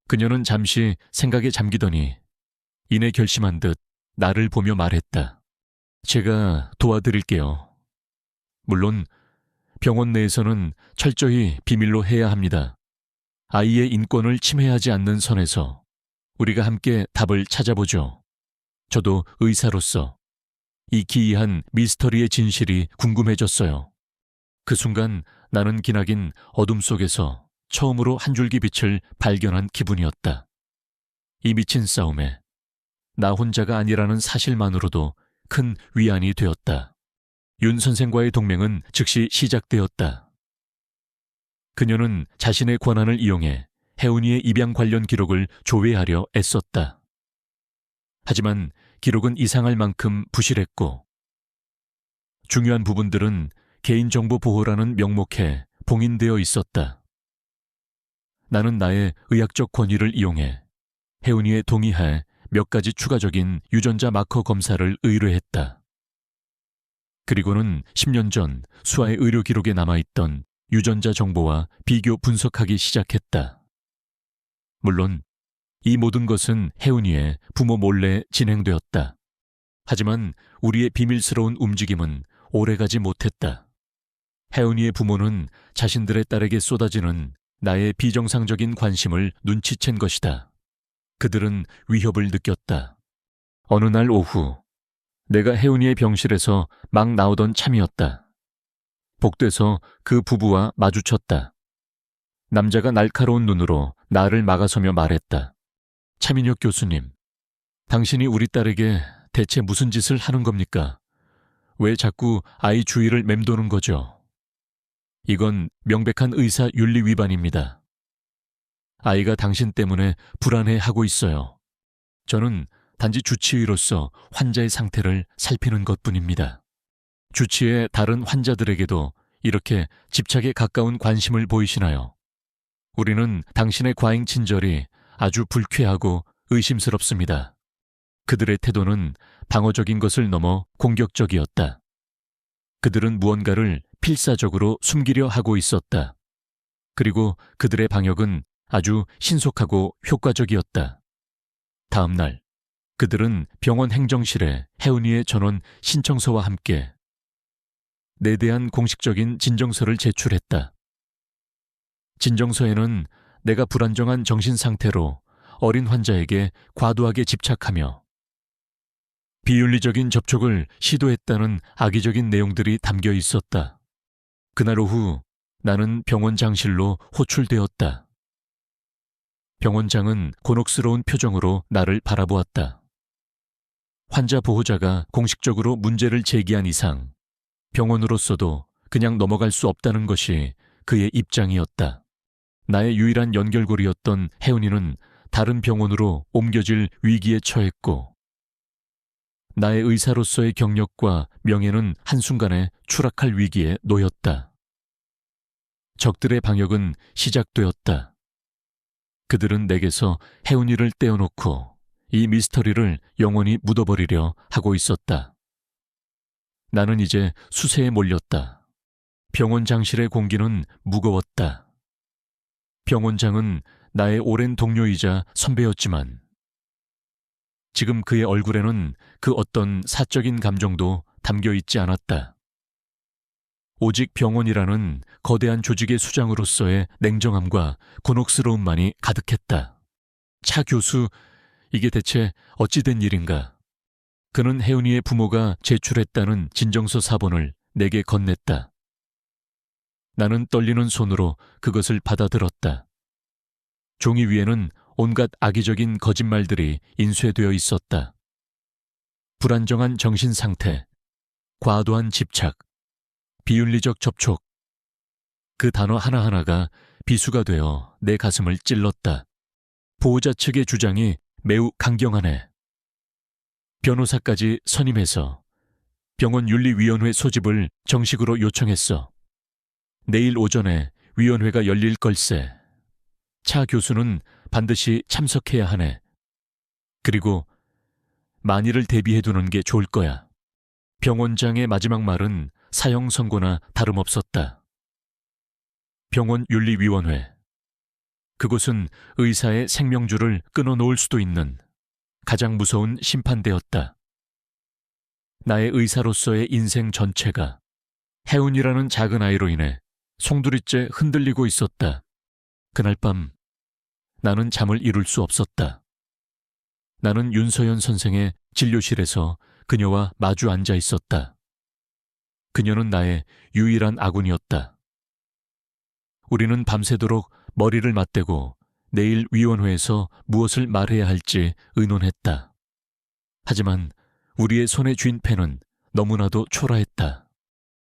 그녀는 잠시 생각에 잠기더니 이내 결심한 듯 나를 보며 말했다. 제가 도와드릴게요. 물론 병원 내에서는 철저히 비밀로 해야 합니다. 아이의 인권을 침해하지 않는 선에서 우리가 함께 답을 찾아보죠. 저도 의사로서 이 기이한 미스터리의 진실이 궁금해졌어요. 그 순간 나는 기나긴 어둠 속에서 처음으로 한 줄기 빛을 발견한 기분이었다. 이 미친 싸움에 나 혼자가 아니라는 사실만으로도 큰 위안이 되었다. 윤 선생과의 동맹은 즉시 시작되었다. 그녀는 자신의 권한을 이용해 혜운이의 입양 관련 기록을 조회하려 애썼다. 하지만 기록은 이상할 만큼 부실했고 중요한 부분들은 개인정보 보호라는 명목에 봉인되어 있었다. 나는 나의 의학적 권위를 이용해 혜운이의 동의하에 몇 가지 추가적인 유전자 마커 검사를 의뢰했다. 그리고는 10년 전 수아의 의료 기록에 남아있던 유전자 정보와 비교 분석하기 시작했다. 물론 이 모든 것은 혜운이의 부모 몰래 진행되었다. 하지만 우리의 비밀스러운 움직임은 오래가지 못했다. 혜운이의 부모는 자신들의 딸에게 쏟아지는 나의 비정상적인 관심을 눈치챈 것이다. 그들은 위협을 느꼈다. 어느 날 오후 내가 혜운이의 병실에서 막 나오던 참이었다. 복도에서 그 부부와 마주쳤다. 남자가 날카로운 눈으로 나를 막아서며 말했다. 차민혁 교수님, 당신이 우리 딸에게 대체 무슨 짓을 하는 겁니까? 왜 자꾸 아이 주위를 맴도는 거죠? 이건 명백한 의사 윤리 위반입니다. 아이가 당신 때문에 불안해하고 있어요. 저는 단지 주치의로서 환자의 상태를 살피는 것뿐입니다. 주치의 다른 환자들에게도 이렇게 집착에 가까운 관심을 보이시나요? 우리는 당신의 과잉 친절이 아주 불쾌하고 의심스럽습니다. 그들의 태도는 방어적인 것을 넘어 공격적이었다. 그들은 무언가를 필사적으로 숨기려 하고 있었다. 그리고 그들의 방역은 아주 신속하고 효과적이었다. 다음 날, 그들은 병원 행정실에 혜운이의 전원 신청서와 함께 내 대한 공식적인 진정서를 제출했다. 진정서에는 내가 불안정한 정신 상태로 어린 환자에게 과도하게 집착하며 비윤리적인 접촉을 시도했다는 악의적인 내용들이 담겨 있었다. 그날 오후 나는 병원 장실로 호출되었다. 병원장은 곤혹스러운 표정으로 나를 바라보았다. 환자 보호자가 공식적으로 문제를 제기한 이상 병원으로서도 그냥 넘어갈 수 없다는 것이 그의 입장이었다. 나의 유일한 연결고리였던 혜은이는 다른 병원으로 옮겨질 위기에 처했고 나의 의사로서의 경력과 명예는 한순간에 추락할 위기에 놓였다. 적들의 방역은 시작되었다. 그들은 내게서 혜은이를 떼어놓고 이 미스터리를 영원히 묻어버리려 하고 있었다. 나는 이제 수세에 몰렸다. 병원 장실의 공기는 무거웠다. 병원장은 나의 오랜 동료이자 선배였지만 지금 그의 얼굴에는 그 어떤 사적인 감정도 담겨 있지 않았다. 오직 병원이라는 거대한 조직의 수장으로서의 냉정함과 곤혹스러움만이 가득했다. 차 교수, 이게 대체 어찌된 일인가? 그는 혜은이의 부모가 제출했다는 진정서 사본을 내게 건넸다. 나는 떨리는 손으로 그것을 받아들었다. 종이 위에는 온갖 악의적인 거짓말들이 인쇄되어 있었다. 불안정한 정신 상태, 과도한 집착, 비윤리적 접촉, 그 단어 하나하나가 비수가 되어 내 가슴을 찔렀다. 보호자 측의 주장이 매우 강경하네. 변호사까지 선임해서 병원윤리위원회 소집을 정식으로 요청했어. 내일 오전에 위원회가 열릴 걸세. 차 교수는 반드시 참석해야 하네. 그리고 만일을 대비해두는 게 좋을 거야. 병원장의 마지막 말은 사형 선고나 다름없었다. 병원윤리위원회. 그곳은 의사의 생명줄을 끊어놓을 수도 있는 가장 무서운 심판대였다. 나의 의사로서의 인생 전체가 혜운이라는 작은 아이로 인해 송두리째 흔들리고 있었다. 그날 밤 나는 잠을 이룰 수 없었다. 나는 윤서연 선생의 진료실에서 그녀와 마주 앉아 있었다. 그녀는 나의 유일한 아군이었다. 우리는 밤새도록 머리를 맞대고 내일 위원회에서 무엇을 말해야 할지 의논했다. 하지만 우리의 손에 쥔 펜은 너무나도 초라했다.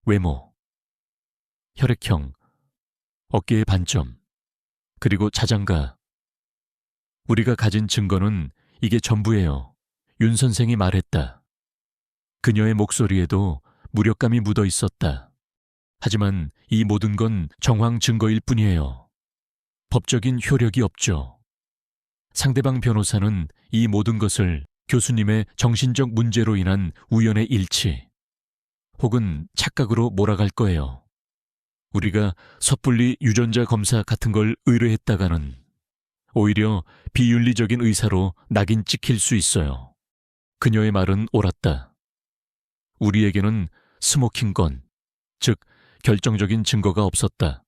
외모, 혈액형, 어깨의 반점, 그리고 자장가. 우리가 가진 증거는 이게 전부예요. 윤 선생이 말했다. 그녀의 목소리에도 무력감이 묻어 있었다. 하지만 이 모든 건 정황 증거일 뿐이에요. 법적인 효력이 없죠. 상대방 변호사는 이 모든 것을 교수님의 정신적 문제로 인한 우연의 일치 혹은 착각으로 몰아갈 거예요. 우리가 섣불리 유전자 검사 같은 걸 의뢰했다가는 오히려 비윤리적인 의사로 낙인 찍힐 수 있어요. 그녀의 말은 옳았다. 우리에게는 스모킹건, 즉 결정적인 증거가 없었다.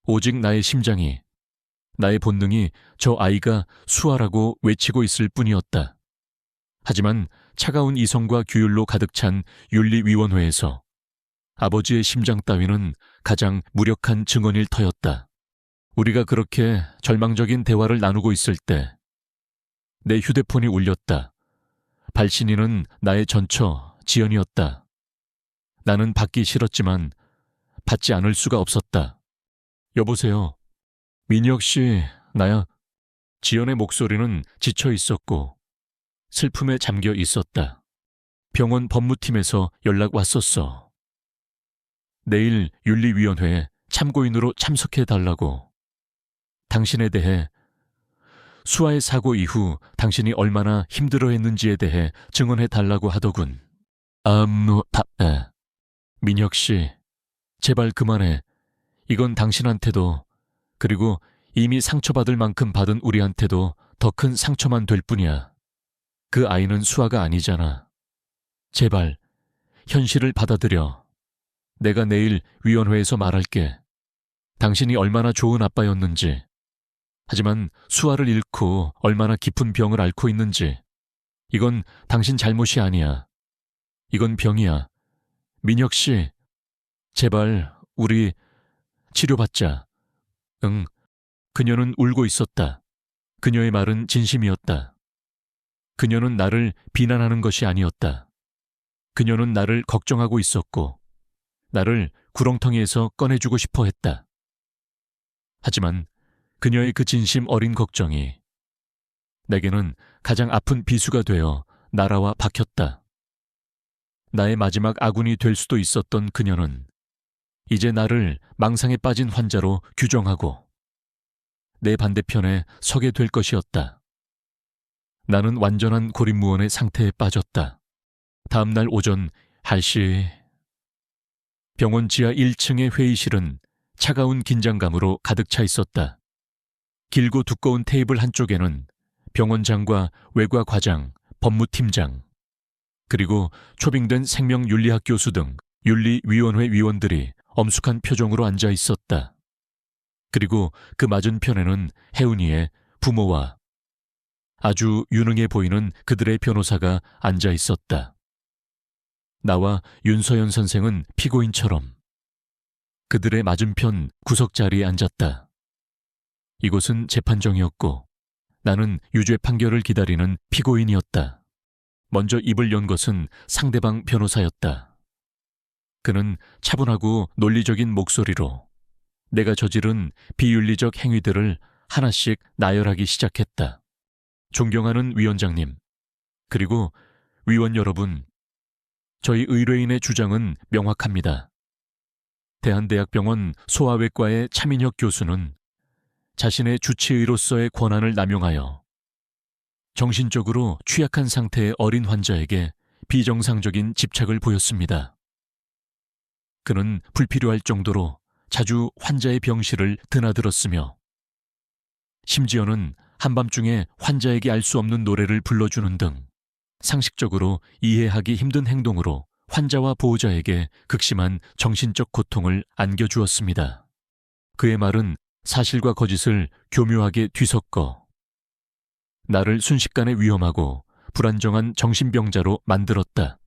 오직 나의 심장이, 나의 본능이 저 아이가 수아라고 외치고 있을 뿐이었다. 하지만 차가운 이성과 규율로 가득 찬 윤리위원회에서 아버지의 심장 따위는 가장 무력한 증언일 터였다. 우리가 그렇게 절망적인 대화를 나누고 있을 때 내 휴대폰이 울렸다. 발신인은 나의 전처 지연이었다. 나는 받기 싫었지만 받지 않을 수가 없었다. 여보세요. 민혁 씨, 나야. 지연의 목소리는 지쳐 있었고 슬픔에 잠겨 있었다. 병원 법무팀에서 연락 왔었어. 내일 윤리위원회에 참고인으로 참석해달라고. 당신에 대해, 수아의 사고 이후 당신이 얼마나 힘들어했는지에 대해 증언해달라고 하더군. 민혁 씨, 제발 그만해. 이건 당신한테도, 그리고 이미 상처받을 만큼 받은 우리한테도 더 큰 상처만 될 뿐이야. 그 아이는 수아가 아니잖아. 제발 현실을 받아들여. 내가 내일 위원회에서 말할게. 당신이 얼마나 좋은 아빠였는지, 하지만 수아를 잃고 얼마나 깊은 병을 앓고 있는지. 이건 당신 잘못이 아니야. 이건 병이야. 민혁 씨, 제발 우리 치료받자. 응. 그녀는 울고 있었다. 그녀의 말은 진심이었다. 그녀는 나를 비난하는 것이 아니었다. 그녀는 나를 걱정하고 있었고 나를 구렁텅이에서 꺼내주고 싶어 했다. 하지만 그녀의 그 진심 어린 걱정이 내게는 가장 아픈 비수가 되어 날아와 박혔다. 나의 마지막 아군이 될 수도 있었던 그녀는 이제 나를 망상에 빠진 환자로 규정하고 내 반대편에 서게 될 것이었다. 나는 완전한 고립무원의 상태에 빠졌다. 다음 날 오전 1시 병원 지하 1층의 회의실은 차가운 긴장감으로 가득 차 있었다. 길고 두꺼운 테이블 한쪽에는 병원장과 외과 과장, 법무팀장, 그리고 초빙된 생명윤리학 교수 등 윤리위원회 위원들이 엄숙한 표정으로 앉아 있었다. 그리고 그 맞은편에는 혜운이의 부모와 아주 유능해 보이는 그들의 변호사가 앉아 있었다. 나와 윤서연 선생은 피고인처럼 그들의 맞은편 구석 자리에 앉았다. 이곳은 재판정이었고 나는 유죄 판결을 기다리는 피고인이었다. 먼저 입을 연 것은 상대방 변호사였다. 그는 차분하고 논리적인 목소리로 내가 저지른 비윤리적 행위들을 하나씩 나열하기 시작했다. 존경하는 위원장님, 그리고 위원 여러분, 저희 의뢰인의 주장은 명확합니다. 대한대학병원 소아외과의 차민혁 교수는 자신의 주치의로서의 권한을 남용하여 정신적으로 취약한 상태의 어린 환자에게 비정상적인 집착을 보였습니다. 그는 불필요할 정도로 자주 환자의 병실을 드나들었으며 심지어는 한밤중에 환자에게 알 수 없는 노래를 불러주는 등 상식적으로 이해하기 힘든 행동으로 환자와 보호자에게 극심한 정신적 고통을 안겨주었습니다. 그의 말은 사실과 거짓을 교묘하게 뒤섞어 나를 순식간에 위험하고 불안정한 정신병자로 만들었다.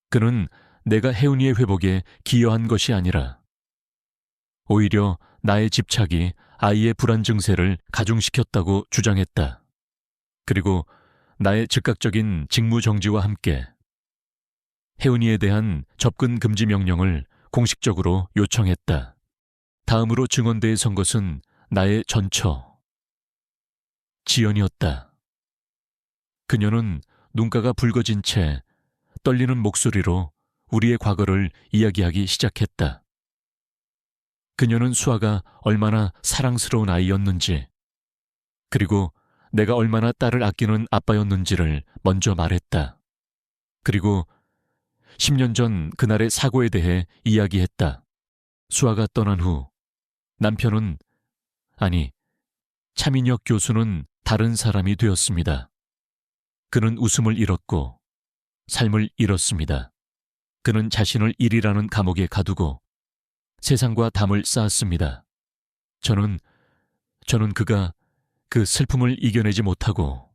그는 내가 혜은이의 회복에 기여한 것이 아니라 오히려 나의 집착이 아이의 불안 증세를 가중시켰다고 주장했다. 그리고 나의 즉각적인 직무 정지와 함께 혜은이에 대한 접근 금지 명령을 공식적으로 요청했다. 다음으로 증언대에 선 것은 나의 전처, 지연이었다. 그녀는 눈가가 붉어진 채 떨리는 목소리로 우리의 과거를 이야기하기 시작했다. 그녀는 수아가 얼마나 사랑스러운 아이였는지, 그리고 내가 얼마나 딸을 아끼는 아빠였는지를 먼저 말했다. 그리고 10년 전 그날의 사고에 대해 이야기했다. 수아가 떠난 후 남편은, 아니, 차민혁 교수는 다른 사람이 되었습니다. 그는 웃음을 잃었고 삶을 잃었습니다. 그는 자신을 일이라는 감옥에 가두고 세상과 담을 쌓았습니다. 저는 그가 그 슬픔을 이겨내지 못하고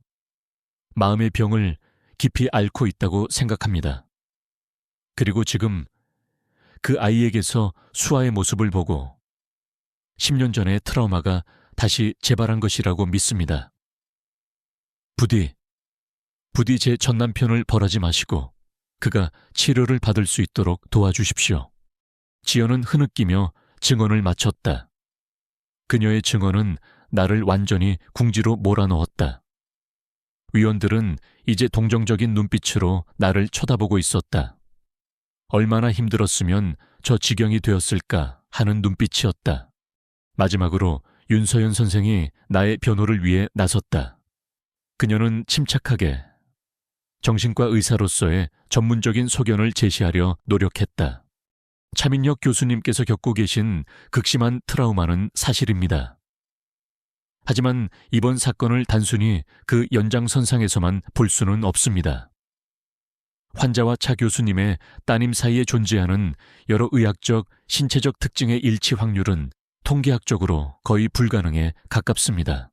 마음의 병을 깊이 앓고 있다고 생각합니다. 그리고 지금 그 아이에게서 수아의 모습을 보고 10년 전의 트라우마가 다시 재발한 것이라고 믿습니다. 부디 제 전남편을 벌하지 마시고 그가 치료를 받을 수 있도록 도와주십시오. 지연은 흐느끼며 증언을 마쳤다. 그녀의 증언은 나를 완전히 궁지로 몰아넣었다. 위원들은 이제 동정적인 눈빛으로 나를 쳐다보고 있었다. 얼마나 힘들었으면 저 지경이 되었을까 하는 눈빛이었다. 마지막으로 윤서연 선생이 나의 변호를 위해 나섰다. 그녀는 침착하게 정신과 의사로서의 전문적인 소견을 제시하려 노력했다. 차민혁 교수님께서 겪고 계신 극심한 트라우마는 사실입니다. 하지만 이번 사건을 단순히 그 연장선상에서만 볼 수는 없습니다. 환자와 차 교수님의 따님 사이에 존재하는 여러 의학적, 신체적 특징의 일치 확률은 통계학적으로 거의 불가능에 가깝습니다.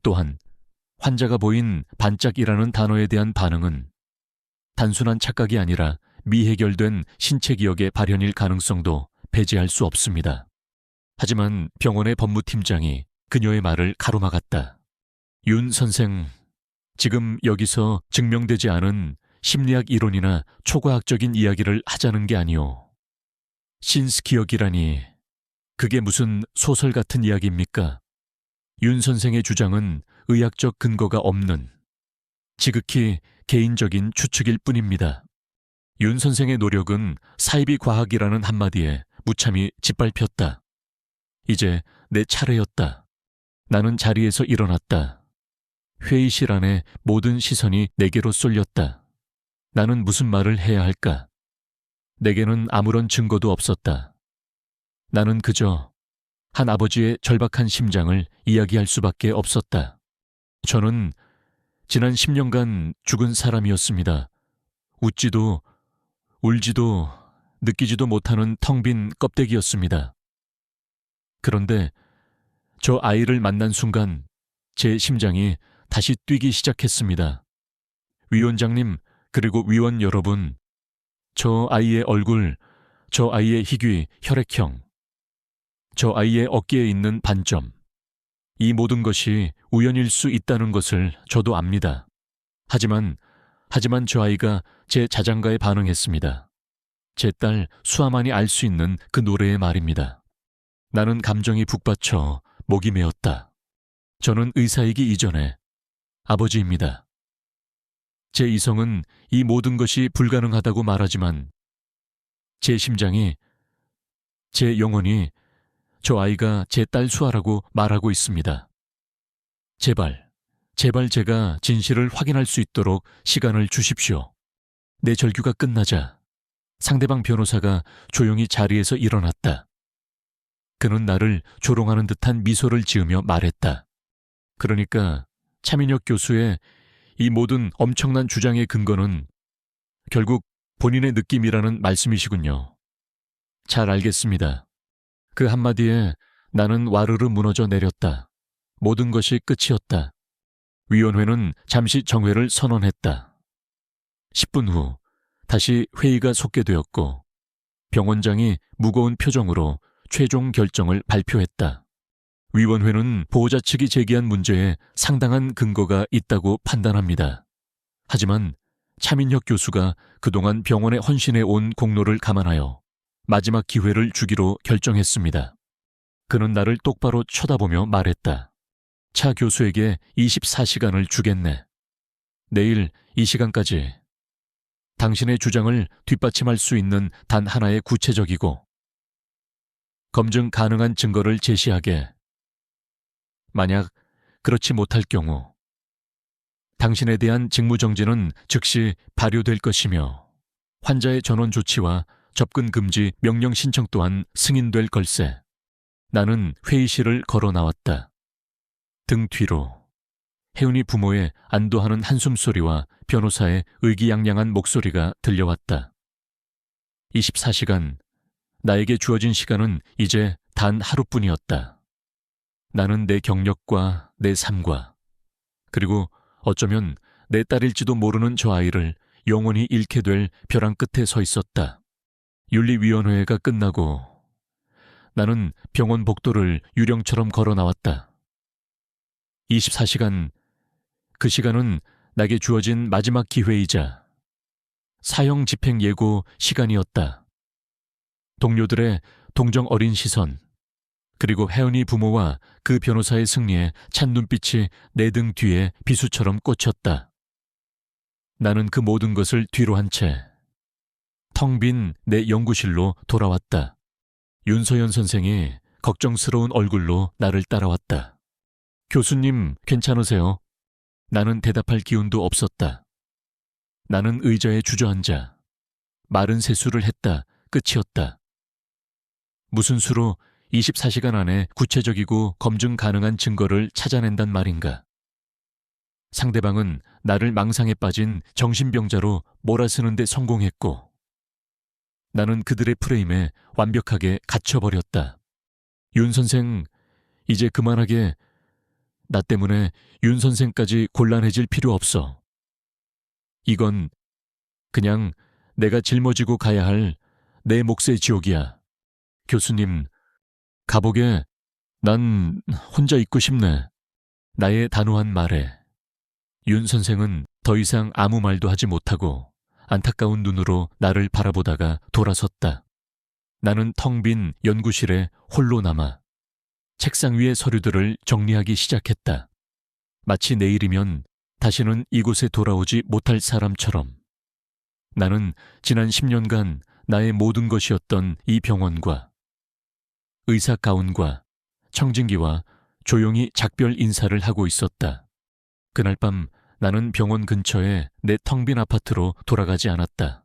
또한 환자가 보인 반짝이라는 단어에 대한 반응은 단순한 착각이 아니라 미해결된 신체 기억의 발현일 가능성도 배제할 수 없습니다. 하지만 병원의 법무팀장이 그녀의 말을 가로막았다. 윤 선생, 지금 여기서 증명되지 않은 심리학 이론이나 초과학적인 이야기를 하자는 게 아니오. 신스기억이라니 그게 무슨 소설 같은 이야기입니까? 윤 선생의 주장은 의학적 근거가 없는 지극히 개인적인 추측일 뿐입니다. 윤 선생의 노력은 사이비 과학이라는 한마디에 무참히 짓밟혔다. 이제 내 차례였다. 나는 자리에서 일어났다. 회의실 안에 모든 시선이 내게로 쏠렸다. 나는 무슨 말을 해야 할까? 내게는 아무런 증거도 없었다. 나는 그저 한 아버지의 절박한 심장을 이야기할 수밖에 없었다. 저는 지난 10년간 죽은 사람이었습니다. 웃지도 울지도 느끼지도 못하는 텅 빈 껍데기였습니다. 그런데 저 아이를 만난 순간 제 심장이 다시 뛰기 시작했습니다. 위원장님, 그리고 위원 여러분, 저 아이의 얼굴, 저 아이의 희귀 혈액형, 저 아이의 어깨에 있는 반점, 이 모든 것이 우연일 수 있다는 것을 저도 압니다. 하지만 저 아이가 제 자장가에 반응했습니다. 제 딸 수아만이 알 수 있는 그 노래의 말입니다. 나는 감정이 북받쳐 목이 메었다. 저는 의사이기 이전에 아버지입니다. 제 이성은 이 모든 것이 불가능하다고 말하지만 제 심장이, 제 영혼이 저 아이가 제 딸 수아라고 말하고 있습니다. 제발, 제발 제가 진실을 확인할 수 있도록 시간을 주십시오. 내 절규가 끝나자 상대방 변호사가 조용히 자리에서 일어났다. 그는 나를 조롱하는 듯한 미소를 지으며 말했다. 그러니까 차민혁 교수의 이 모든 엄청난 주장의 근거는 결국 본인의 느낌이라는 말씀이시군요. 잘 알겠습니다. 그 한마디에 나는 와르르 무너져 내렸다. 모든 것이 끝이었다. 위원회는 잠시 정회를 선언했다. 10분 후 다시 회의가 속개되었고 병원장이 무거운 표정으로 최종 결정을 발표했다. 위원회는 보호자 측이 제기한 문제에 상당한 근거가 있다고 판단합니다. 하지만 차민혁 교수가 그동안 병원에 헌신해 온 공로를 감안하여 마지막 기회를 주기로 결정했습니다. 그는 나를 똑바로 쳐다보며 말했다. 차 교수에게 24시간을 주겠네. 내일 이 시간까지 당신의 주장을 뒷받침할 수 있는 단 하나의 구체적이고 검증 가능한 증거를 제시하게. 만약 그렇지 못할 경우 당신에 대한 직무정지는 즉시 발효될 것이며 환자의 전원 조치와 접근 금지 명령 신청 또한 승인될 걸세. 나는 회의실을 걸어 나왔다. 등 뒤로 혜은이 부모의 안도하는 한숨소리와 변호사의 의기양양한 목소리가 들려왔다. 24시간, 나에게 주어진 시간은 이제 단 하루뿐이었다. 나는 내 경력과 내 삶과 그리고 어쩌면 내 딸일지도 모르는 저 아이를 영원히 잃게 될 벼랑 끝에 서 있었다. 윤리위원회가 끝나고 나는 병원 복도를 유령처럼 걸어 나왔다. 24시간, 그 시간은 나에게 주어진 마지막 기회이자 사형 집행 예고 시간이었다. 동료들의 동정 어린 시선, 그리고 혜은이 부모와 그 변호사의 승리에 찬 눈빛이 내 등 뒤에 비수처럼 꽂혔다. 나는 그 모든 것을 뒤로 한 채 텅 빈 내 연구실로 돌아왔다. 윤서연 선생이 걱정스러운 얼굴로 나를 따라왔다. 교수님, 괜찮으세요? 나는 대답할 기운도 없었다. 나는 의자에 주저앉아 마른 세수를 했다. 끝이었다. 무슨 수로 24시간 안에 구체적이고 검증 가능한 증거를 찾아낸단 말인가? 상대방은 나를 망상에 빠진 정신병자로 몰아쓰는 데 성공했고 나는 그들의 프레임에 완벽하게 갇혀버렸다. 윤 선생, 이제 그만하게. 나 때문에 윤 선생까지 곤란해질 필요 없어. 이건 그냥 내가 짊어지고 가야 할 내 몫의 지옥이야. 교수님, 가보게. 난 혼자 있고 싶네. 나의 단호한 말에 윤 선생은 더 이상 아무 말도 하지 못하고 안타까운 눈으로 나를 바라보다가 돌아섰다. 나는 텅 빈 연구실에 홀로 남아 책상 위의 서류들을 정리하기 시작했다. 마치 내일이면 다시는 이곳에 돌아오지 못할 사람처럼. 나는 지난 10년간 나의 모든 것이었던 이 병원과 의사 가운과 청진기와 조용히 작별 인사를 하고 있었다. 그날 밤 나는 병원 근처에 내 텅 빈 아파트로 돌아가지 않았다.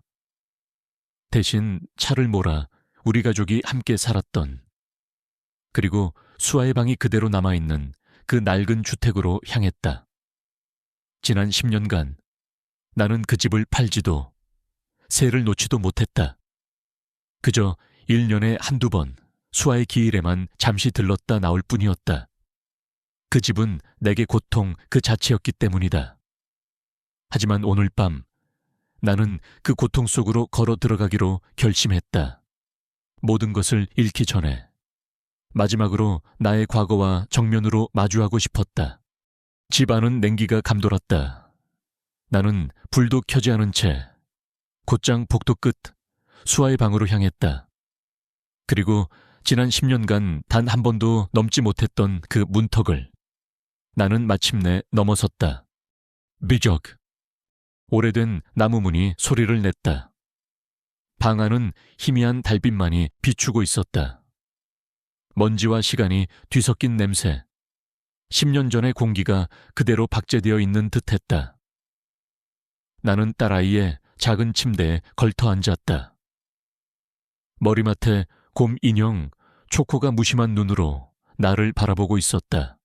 대신 차를 몰아 우리 가족이 함께 살았던, 그리고 수아의 방이 그대로 남아있는 그 낡은 주택으로 향했다. 지난 10년간 나는 그 집을 팔지도 세를 놓지도 못했다. 그저 1년에 한두 번 수아의 기일에만 잠시 들렀다 나올 뿐이었다. 그 집은 내게 고통 그 자체였기 때문이다. 하지만 오늘 밤 나는 그 고통 속으로 걸어 들어가기로 결심했다. 모든 것을 잃기 전에 마지막으로 나의 과거와 정면으로 마주하고 싶었다. 집 안은 냉기가 감돌았다. 나는 불도 켜지 않은 채 곧장 복도 끝 수아의 방으로 향했다. 그리고 지난 10년간 단 한 번도 넘지 못했던 그 문턱을 나는 마침내 넘어섰다. 비적. 오래된 나무문이 소리를 냈다. 방 안은 희미한 달빛만이 비추고 있었다. 먼지와 시간이 뒤섞인 냄새. 10년 전의 공기가 그대로 박제되어 있는 듯했다. 나는 딸아이의 작은 침대에 걸터 앉았다. 머리맡에 곰 인형 초코가 무심한 눈으로 나를 바라보고 있었다.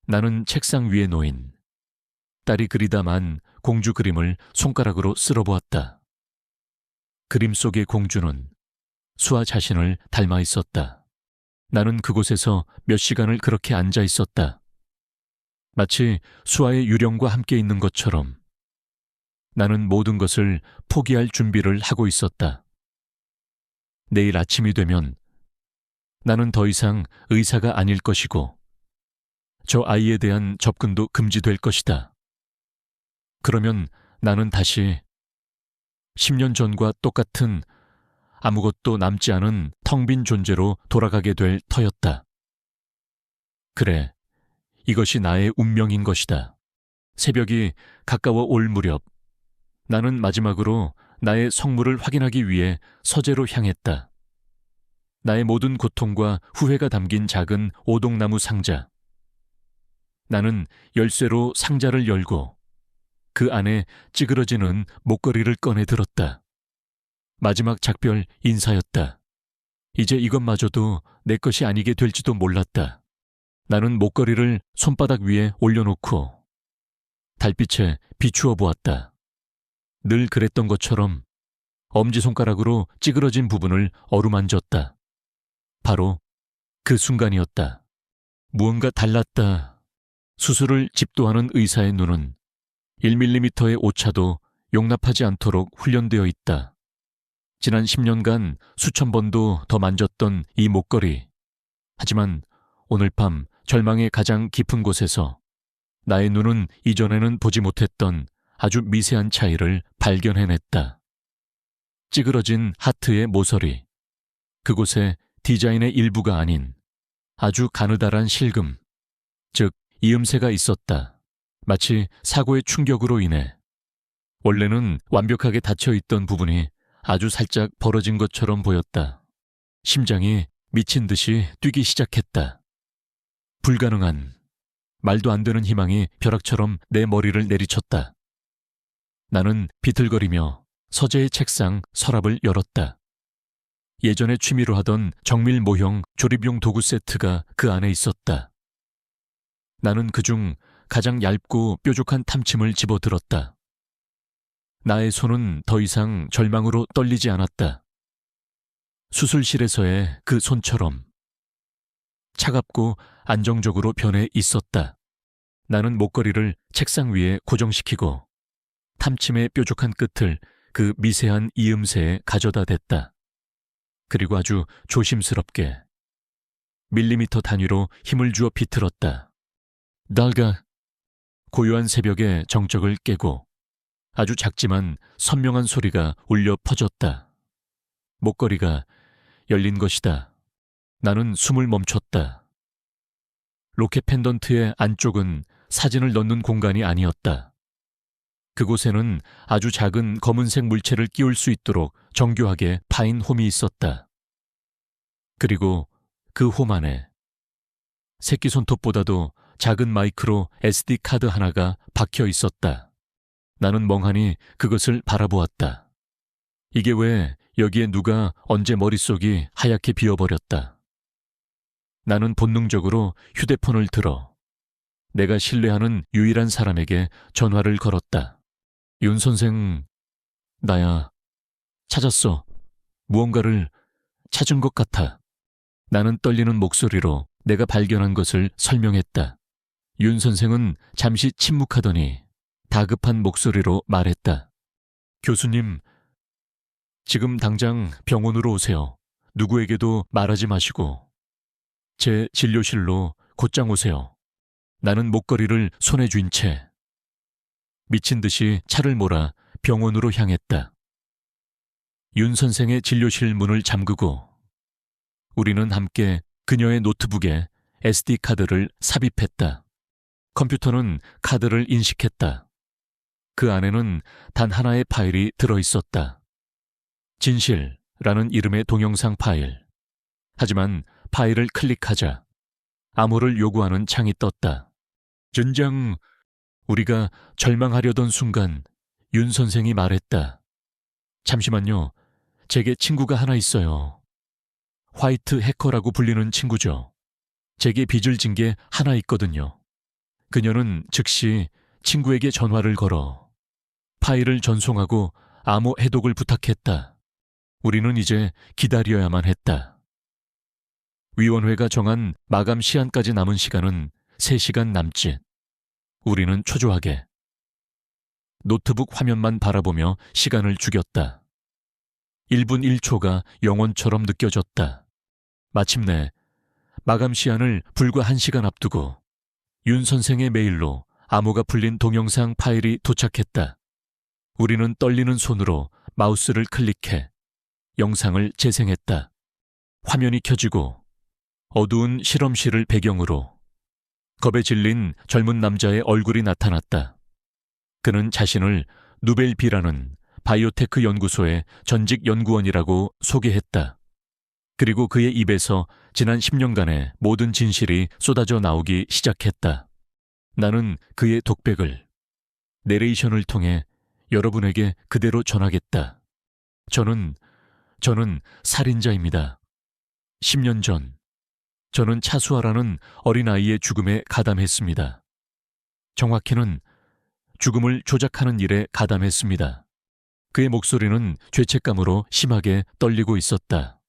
나는 책상 위에 놓인 딸이 그리다 만 공주 그림을 손가락으로 쓸어보았다. 그림 속의 공주는 수아 자신을 닮아 있었다. 나는 그곳에서 몇 시간을 그렇게 앉아 있었다. 마치 수아의 유령과 함께 있는 것처럼 나는 모든 것을 포기할 준비를 하고 있었다. 내일 아침이 되면 나는 더 이상 의사가 아닐 것이고 저 아이에 대한 접근도 금지될 것이다. 그러면 나는 다시 10년 전과 똑같은 아무것도 남지 않은 텅 빈 존재로 돌아가게 될 터였다. 그래, 이것이 나의 운명인 것이다. 새벽이 가까워 올 무렵 나는 마지막으로 나의 성물을 확인하기 위해 서재로 향했다. 나의 모든 고통과 후회가 담긴 작은 오동나무 상자. 나는 열쇠로 상자를 열고 그 안에 찌그러지는 목걸이를 꺼내 들었다. 마지막 작별 인사였다. 이제 이것마저도 내 것이 아니게 될지도 몰랐다. 나는 목걸이를 손바닥 위에 올려놓고 달빛에 비추어 보았다. 늘 그랬던 것처럼 엄지손가락으로 찌그러진 부분을 어루만졌다. 바로 그 순간이었다. 무언가 달랐다. 수술을 집도하는 의사의 눈은 1mm의 오차도 용납하지 않도록 훈련되어 있다. 지난 10년간 수천 번도 더 만졌던 이 목걸이. 하지만 오늘 밤 절망의 가장 깊은 곳에서 나의 눈은 이전에는 보지 못했던 아주 미세한 차이를 발견해냈다. 찌그러진 하트의 모서리. 그곳에 디자인의 일부가 아닌 아주 가느다란 실금, 즉 이음새가 있었다. 마치 사고의 충격으로 인해 원래는 완벽하게 닫혀있던 부분이 아주 살짝 벌어진 것처럼 보였다. 심장이 미친 듯이 뛰기 시작했다. 불가능한, 말도 안 되는 희망이 벼락처럼 내 머리를 내리쳤다. 나는 비틀거리며 서재의 책상 서랍을 열었다. 예전에 취미로 하던 정밀 모형 조립용 도구 세트가 그 안에 있었다. 나는 그중 가장 얇고 뾰족한 탐침을 집어들었다. 나의 손은 더 이상 절망으로 떨리지 않았다. 수술실에서의 그 손처럼 차갑고 안정적으로 변해 있었다. 나는 목걸이를 책상 위에 고정시키고 탐침의 뾰족한 끝을 그 미세한 이음새에 가져다 댔다. 그리고 아주 조심스럽게 밀리미터 단위로 힘을 주어 비틀었다. 달가. 고요한 새벽의 정적을 깨고 아주 작지만 선명한 소리가 울려 퍼졌다. 목걸이가 열린 것이다. 나는 숨을 멈췄다. 로켓 펜던트의 안쪽은 사진을 넣는 공간이 아니었다. 그곳에는 아주 작은 검은색 물체를 끼울 수 있도록 정교하게 파인 홈이 있었다. 그리고 그 홈 안에 새끼손톱보다도 작은 마이크로 SD 카드 하나가 박혀 있었다. 나는 멍하니 그것을 바라보았다. 이게 왜 여기에 누가 언제 머릿속이 하얗게 비어버렸다. 나는 본능적으로 휴대폰을 들어 내가 신뢰하는 유일한 사람에게 전화를 걸었다. 윤 선생, 나야. 찾았어. 무언가를 찾은 것 같아. 나는 떨리는 목소리로 내가 발견한 것을 설명했다. 윤 선생은 잠시 침묵하더니 다급한 목소리로 말했다. 교수님, 지금 당장 병원으로 오세요. 누구에게도 말하지 마시고 제 진료실로 곧장 오세요. 나는 목걸이를 손에 쥔 채 미친 듯이 차를 몰아 병원으로 향했다. 윤 선생의 진료실 문을 잠그고 우리는 함께 그녀의 노트북에 SD카드를 삽입했다. 컴퓨터는 카드를 인식했다. 그 안에는 단 하나의 파일이 들어있었다. 진실라는 이름의 동영상 파일. 하지만 파일을 클릭하자 암호를 요구하는 창이 떴다. 전장, 우리가 절망하려던 순간 윤 선생이 말했다. 잠시만요. 제게 친구가 하나 있어요. 화이트 해커라고 불리는 친구죠. 제게 빚을 진 게 하나 있거든요. 그녀는 즉시 친구에게 전화를 걸어 파일을 전송하고 암호 해독을 부탁했다. 우리는 이제 기다려야만 했다. 위원회가 정한 마감 시한까지 남은 시간은 3시간 남짓. 우리는 초조하게 노트북 화면만 바라보며 시간을 죽였다. 1분 1초가 영원처럼 느껴졌다. 마침내 마감 시한을 불과 1시간 앞두고 윤 선생의 메일로 암호가 풀린 동영상 파일이 도착했다. 우리는 떨리는 손으로 마우스를 클릭해 영상을 재생했다. 화면이 켜지고 어두운 실험실을 배경으로 겁에 질린 젊은 남자의 얼굴이 나타났다. 그는 자신을 누벨비라는 바이오테크 연구소의 전직 연구원이라고 소개했다. 그리고 그의 입에서 지난 10년간의 모든 진실이 쏟아져 나오기 시작했다. 나는 그의 독백을 내레이션을 통해 여러분에게 그대로 전하겠다. 저는 살인자입니다. 10년 전 저는 차수아라는 어린아이의 죽음에 가담했습니다. 정확히는 죽음을 조작하는 일에 가담했습니다. 그의 목소리는 죄책감으로 심하게 떨리고 있었다.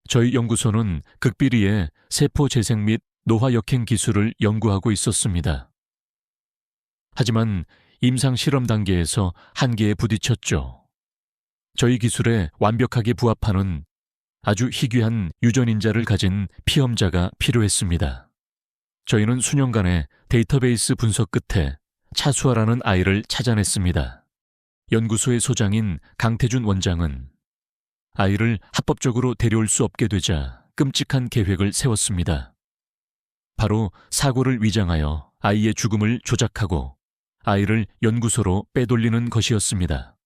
저희 연구소는 극비리의 세포 재생 및 노화 역행 기술을 연구하고 있었습니다. 하지만 임상 실험 단계에서 한계에 부딪혔죠. 저희 기술에 완벽하게 부합하는 아주 희귀한 유전인자를 가진 피험자가 필요했습니다. 저희는 수년간의 데이터베이스 분석 끝에 차수아라는 아이를 찾아냈습니다. 연구소의 소장인 강태준 원장은 아이를 합법적으로 데려올 수 없게 되자 끔찍한 계획을 세웠습니다. 바로 사고를 위장하여 아이의 죽음을 조작하고 아이를 연구소로 빼돌리는 것이었습니다.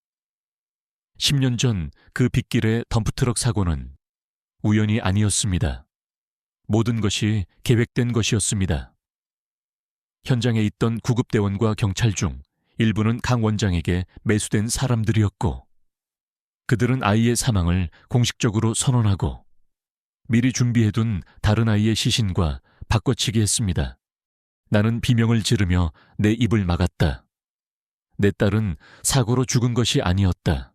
10년 전 그 빗길의 덤프트럭 사고는 우연이 아니었습니다. 모든 것이 계획된 것이었습니다. 현장에 있던 구급대원과 경찰 중 일부는 강 원장에게 매수된 사람들이었고 그들은 아이의 사망을 공식적으로 선언하고 미리 준비해둔 다른 아이의 시신과 바꿔치기 했습니다. 나는 비명을 지르며 내 입을 막았다. 내 딸은 사고로 죽은 것이 아니었다.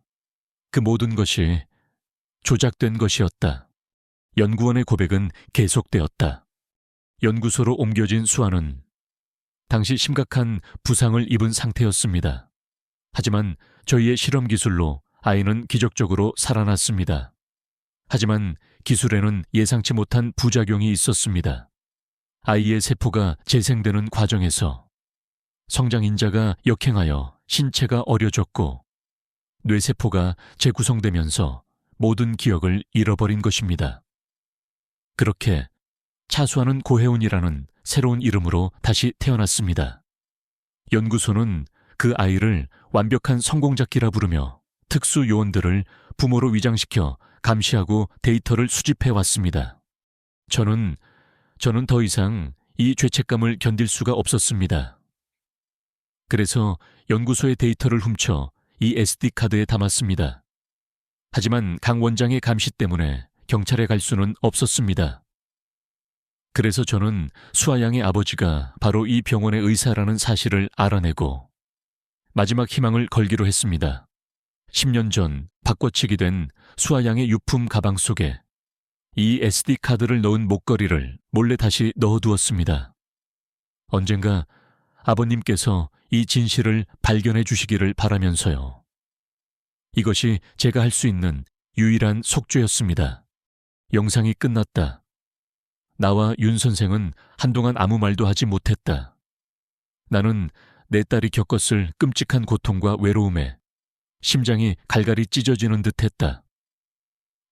그 모든 것이 조작된 것이었다. 연구원의 고백은 계속되었다. 연구소로 옮겨진 수아는 당시 심각한 부상을 입은 상태였습니다. 하지만 저희의 실험 기술로 아이는 기적적으로 살아났습니다. 하지만 기술에는 예상치 못한 부작용이 있었습니다. 아이의 세포가 재생되는 과정에서 성장인자가 역행하여 신체가 어려졌고 뇌세포가 재구성되면서 모든 기억을 잃어버린 것입니다. 그렇게 차수아는 고혜운이라는 새로운 이름으로 다시 태어났습니다. 연구소는 그 아이를 완벽한 성공작기라 부르며 특수 요원들을 부모로 위장시켜 감시하고 데이터를 수집해 왔습니다. 저는 더 이상 이 죄책감을 견딜 수가 없었습니다. 그래서 연구소의 데이터를 훔쳐 이 SD카드에 담았습니다. 하지만 강 원장의 감시 때문에 경찰에 갈 수는 없었습니다. 그래서 저는 수아 양의 아버지가 바로 이 병원의 의사라는 사실을 알아내고 마지막 희망을 걸기로 했습니다. 10년 전 바꿔치기 된 수아 양의 유품 가방 속에 이 SD카드를 넣은 목걸이를 몰래 다시 넣어두었습니다. 언젠가 아버님께서 이 진실을 발견해 주시기를 바라면서요. 이것이 제가 할 수 있는 유일한 속죄였습니다. 영상이 끝났다. 나와 윤 선생은 한동안 아무 말도 하지 못했다. 나는 내 딸이 겪었을 끔찍한 고통과 외로움에 심장이 갈갈이 찢어지는 듯했다.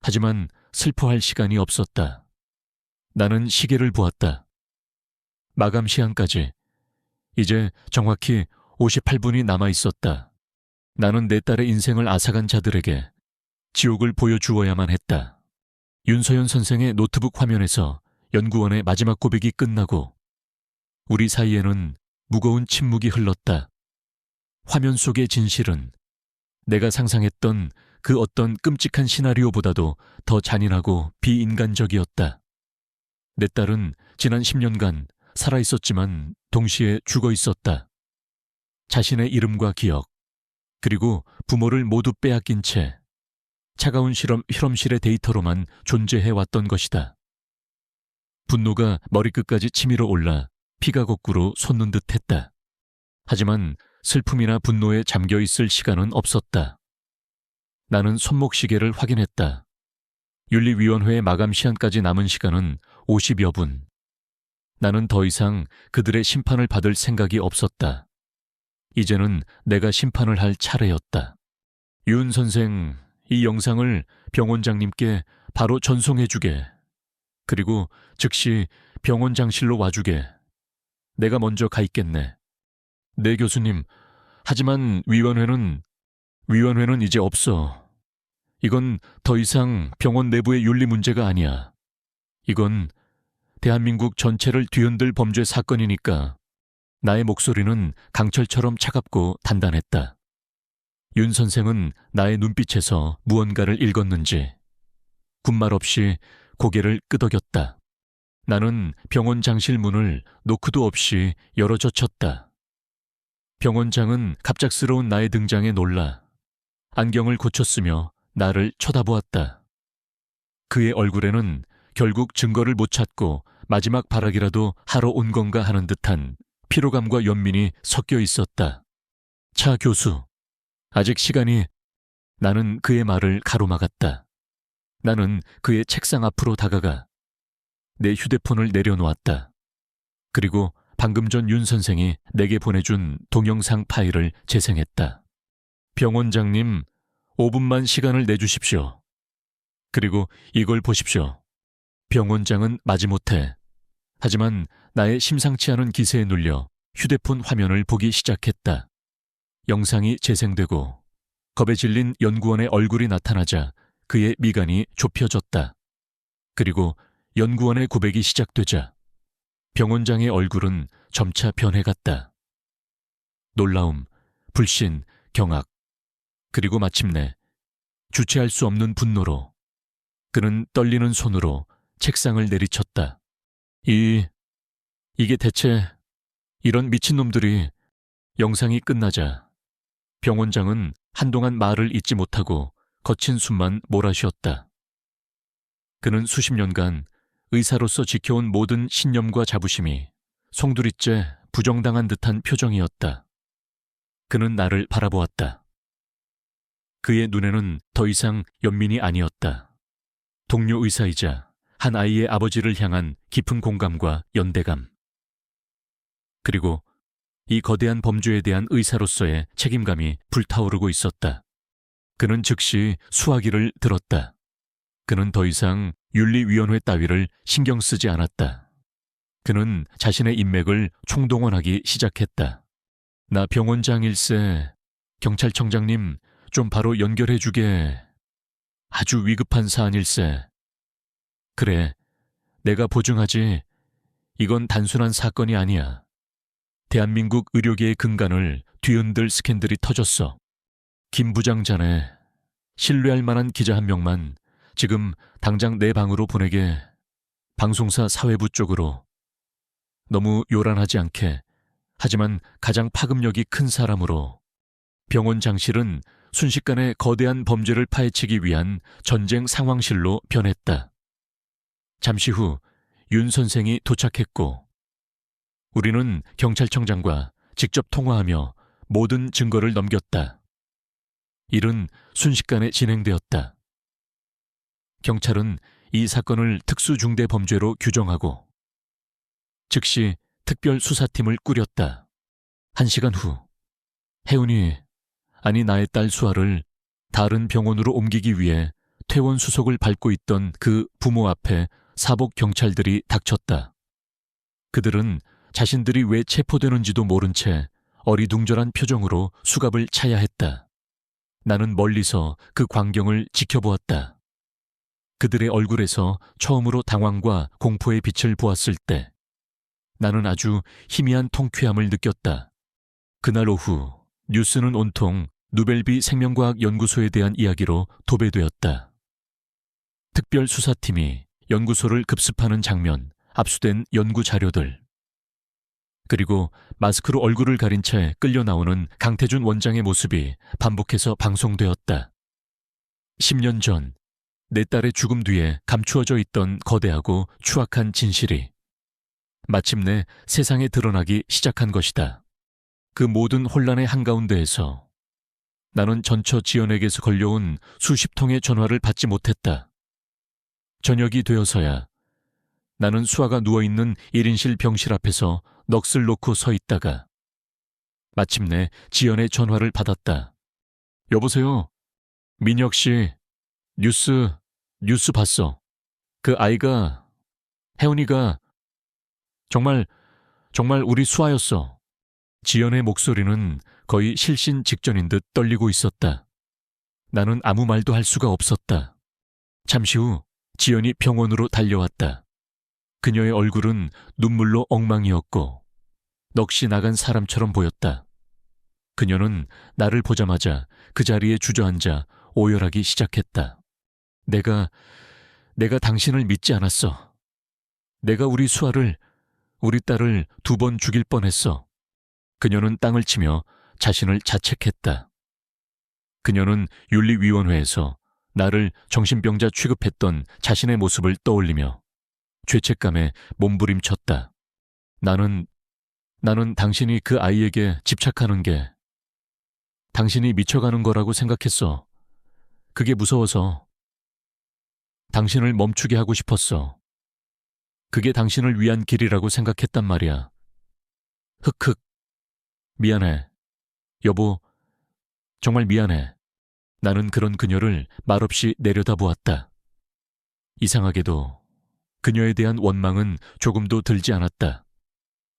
하지만 슬퍼할 시간이 없었다. 나는 시계를 보았다. 마감 시한까지 이제 정확히 58분이 남아 있었다. 나는 내 딸의 인생을 앗아간 자들에게 지옥을 보여주어야만 했다. 윤서연 선생의 노트북 화면에서 연구원의 마지막 고백이 끝나고 우리 사이에는 무거운 침묵이 흘렀다. 화면 속의 진실은 내가 상상했던 그 어떤 끔찍한 시나리오보다도 더 잔인하고 비인간적이었다. 내 딸은 지난 10년간 살아있었지만 동시에 죽어 있었다. 자신의 이름과 기억, 그리고 부모를 모두 빼앗긴 채 차가운 실험실의 데이터로만 존재해왔던 것이다. 분노가 머리끝까지 치밀어 올라 피가 거꾸로 솟는 듯 했다. 하지만 슬픔이나 분노에 잠겨있을 시간은 없었다. 나는 손목시계를 확인했다. 윤리위원회의 마감 시한까지 남은 시간은 50여 분. 나는 더 이상 그들의 심판을 받을 생각이 없었다. 이제는 내가 심판을 할 차례였다. 윤 선생, 이 영상을 병원장님께 바로 전송해주게. 그리고 즉시 병원장실로 와주게. 내가 먼저 가 있겠네. 네, 교수님. 하지만 위원회는 이제 없어. 이건 더 이상 병원 내부의 윤리 문제가 아니야. 이건 대한민국 전체를 뒤흔들 범죄 사건이니까. 나의 목소리는 강철처럼 차갑고 단단했다. 윤 선생은 나의 눈빛에서 무언가를 읽었는지 군말 없이 고개를 끄덕였다. 나는 병원장실 문을 노크도 없이 열어젖혔다. 병원장은 갑작스러운 나의 등장에 놀라 안경을 고쳤으며 나를 쳐다보았다. 그의 얼굴에는 결국 증거를 못 찾고 마지막 발악이라도 하러 온 건가 하는 듯한 피로감과 연민이 섞여 있었다. 차 교수, 아직 시간이... 나는 그의 말을 가로막았다. 나는 그의 책상 앞으로 다가가 내 휴대폰을 내려놓았다. 그리고 방금 전 윤 선생이 내게 보내준 동영상 파일을 재생했다. 병원장님, 5분만 시간을 내주십시오. 그리고 이걸 보십시오. 병원장은 마지못해. 하지만 나의 심상치 않은 기세에 눌려 휴대폰 화면을 보기 시작했다. 영상이 재생되고 겁에 질린 연구원의 얼굴이 나타나자 그의 미간이 좁혀졌다. 그리고 연구원의 고백이 시작되자 병원장의 얼굴은 점차 변해갔다. 놀라움, 불신, 경악, 그리고 마침내 주체할 수 없는 분노로 그는 떨리는 손으로 책상을 내리쳤다. 이게 대체... 이런 미친놈들이... 영상이 끝나자 병원장은 한동안 말을 잇지 못하고 거친 숨만 몰아쉬었다. 그는 수십 년간 의사로서 지켜온 모든 신념과 자부심이 송두리째 부정당한 듯한 표정이었다. 그는 나를 바라보았다. 그의 눈에는 더 이상 연민이 아니었다. 동료 의사이자 한 아이의 아버지를 향한 깊은 공감과 연대감. 그리고 이 거대한 범죄에 대한 의사로서의 책임감이 불타오르고 있었다. 그는 즉시 수화기를 들었다. 그는 더 이상 윤리위원회 따위를 신경 쓰지 않았다. 그는 자신의 인맥을 총동원하기 시작했다. 나 병원장 일세, 경찰청장님 좀 바로 연결해주게. 아주 위급한 사안일세. 그래, 내가 보증하지. 이건 단순한 사건이 아니야. 대한민국 의료계의 근간을 뒤흔들 스캔들이 터졌어. 김 부장 자네, 신뢰할 만한 기자 한 명만 지금 당장 내 방으로 보내게. 방송사 사회부 쪽으로. 너무 요란하지 않게, 하지만 가장 파급력이 큰 사람으로. 병원장실은 순식간에 거대한 범죄를 파헤치기 위한 전쟁 상황실로 변했다. 잠시 후 윤 선생이 도착했고 우리는 경찰청장과 직접 통화하며 모든 증거를 넘겼다. 일은 순식간에 진행되었다. 경찰은 이 사건을 특수중대범죄로 규정하고 즉시 특별수사팀을 꾸렸다. 1시간 후 혜운이, 아니 나의 딸 수아를 다른 병원으로 옮기기 위해 퇴원 수속을 밟고 있던 그 부모 앞에 사복 경찰들이 닥쳤다. 그들은 자신들이 왜 체포되는지도 모른 채 어리둥절한 표정으로 수갑을 차야 했다. 나는 멀리서 그 광경을 지켜보았다. 그들의 얼굴에서 처음으로 당황과 공포의 빛을 보았을 때 나는 아주 희미한 통쾌함을 느꼈다. 그날 오후 뉴스는 온통 누벨비 생명과학 연구소에 대한 이야기로 도배되었다. 특별수사팀이 연구소를 급습하는 장면, 압수된 연구 자료들, 그리고 마스크로 얼굴을 가린 채 끌려 나오는 강태준 원장의 모습이 반복해서 방송되었다. 10년 전 내 딸의 죽음 뒤에 감추어져 있던 거대하고 추악한 진실이 마침내 세상에 드러나기 시작한 것이다. 그 모든 혼란의 한가운데에서 나는 전처 지연에게서 걸려온 수십 통의 전화를 받지 못했다. 저녁이 되어서야 나는 수아가 누워있는 1인실 병실 앞에서 넋을 놓고 서 있다가 마침내 지연의 전화를 받았다. 여보세요? 민혁 씨, 뉴스 봤어. 그 아이가, 혜은이가 정말 우리 수아였어. 지연의 목소리는 거의 실신 직전인 듯 떨리고 있었다. 나는 아무 말도 할 수가 없었다. 잠시 후 지연이 병원으로 달려왔다. 그녀의 얼굴은 눈물로 엉망이었고 넋이 나간 사람처럼 보였다. 그녀는 나를 보자마자 그 자리에 주저앉아 오열하기 시작했다. 내가 당신을 믿지 않았어. 내가 우리 수아를, 우리 딸을 2번 죽일 뻔했어. 그녀는 땅을 치며 자신을 자책했다. 그녀는 윤리위원회에서 나를 정신병자 취급했던 자신의 모습을 떠올리며 죄책감에 몸부림쳤다. 나는 당신이 그 아이에게 집착하는 게 당신이 미쳐가는 거라고 생각했어. 그게 무서워서 당신을 멈추게 하고 싶었어. 그게 당신을 위한 길이라고 생각했단 말이야. 흑흑. 미안해. 여보, 정말 미안해. 나는 그런 그녀를 말없이 내려다보았다. 이상하게도 그녀에 대한 원망은 조금도 들지 않았다.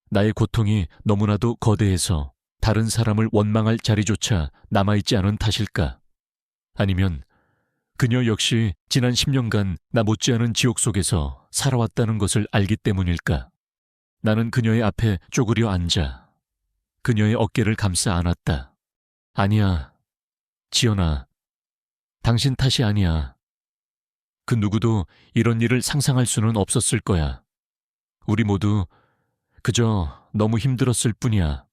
나의 고통이 너무나도 거대해서 다른 사람을 원망할 자리조차 남아있지 않은 탓일까? 아니면 그녀 역시 지난 10년간 나 못지않은 지옥 속에서 살아왔다는 것을 알기 때문일까? 나는 그녀의 앞에 쪼그려 앉아 그녀의 어깨를 감싸 안았다. 아니야, 지연아. 당신 탓이 아니야. 그 누구도 이런 일을 상상할 수는 없었을 거야. 우리 모두 그저 너무 힘들었을 뿐이야.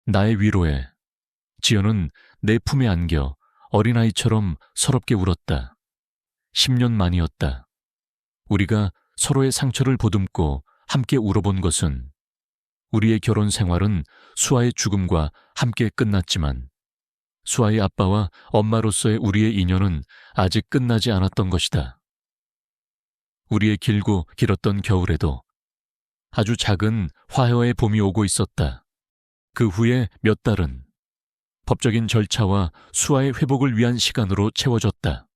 나의 위로에 지연은 내 품에 안겨 어린아이처럼 서럽게 울었다. 10년 만이었다. 우리가 서로의 상처를 보듬고 함께 울어본 것은 우리의 결혼 생활은 수아의 죽음과 함께 끝났지만 수아의 아빠와 엄마로서의 우리의 인연은 아직 끝나지 않았던 것이다. 우리의 길고 길었던 겨울에도 아주 작은 화해의 봄이 오고 있었다. 그 후에 몇 달은 법적인 절차와 수아의 회복을 위한 시간으로 채워졌다.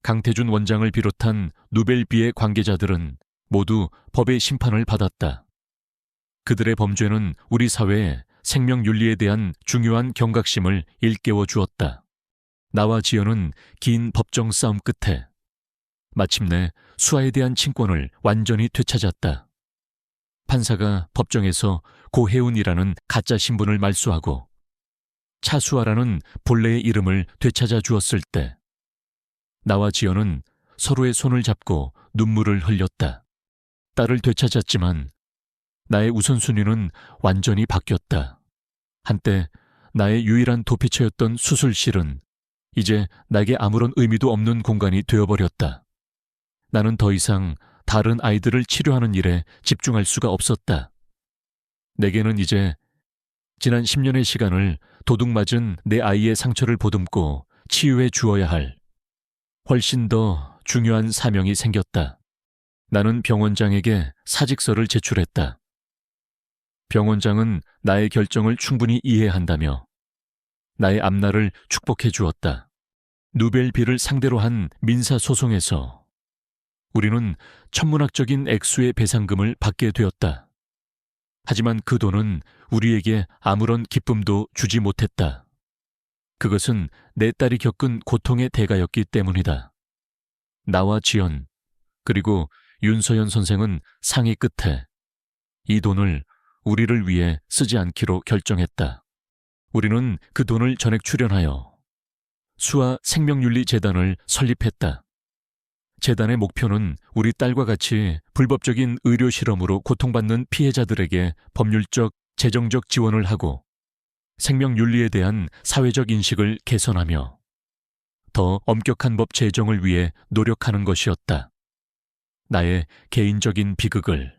강태준 원장을 비롯한 누벨비의 관계자들은 모두 법의 심판을 받았다. 그들의 범죄는 우리 사회에 생명윤리에 대한 중요한 경각심을 일깨워 주었다. 나와 지연은 긴 법정 싸움 끝에 마침내 수아에 대한 친권을 완전히 되찾았다. 판사가 법정에서 고혜운이라는 가짜 신분을 말소하고 차수아라는 본래의 이름을 되찾아 주었을 때 나와 지연은 서로의 손을 잡고 눈물을 흘렸다. 딸을 되찾았지만 나의 우선순위는 완전히 바뀌었다. 한때 나의 유일한 도피처였던 수술실은 이제 나에게 아무런 의미도 없는 공간이 되어버렸다. 나는 더 이상 다른 아이들을 치료하는 일에 집중할 수가 없었다. 내게는 이제 지난 10년의 시간을 도둑맞은 내 아이의 상처를 보듬고 치유해 주어야 할 훨씬 더 중요한 사명이 생겼다. 나는 병원장에게 사직서를 제출했다. 병원장은 나의 결정을 충분히 이해한다며 나의 앞날을 축복해 주었다. 누벨비를 상대로 한 민사소송에서 우리는 천문학적인 액수의 배상금을 받게 되었다. 하지만 그 돈은 우리에게 아무런 기쁨도 주지 못했다. 그것은 내 딸이 겪은 고통의 대가였기 때문이다. 나와 지연, 그리고 윤서연 선생은 상의 끝에 이 돈을 우리를 위해 쓰지 않기로 결정했다. 우리는 그 돈을 전액 출연하여 수아 생명윤리재단을 설립했다. 재단의 목표는 우리 딸과 같이 불법적인 의료 실험으로 고통받는 피해자들에게 법률적, 재정적 지원을 하고 생명윤리에 대한 사회적 인식을 개선하며 더 엄격한 법 제정을 위해 노력하는 것이었다. 나의 개인적인 비극을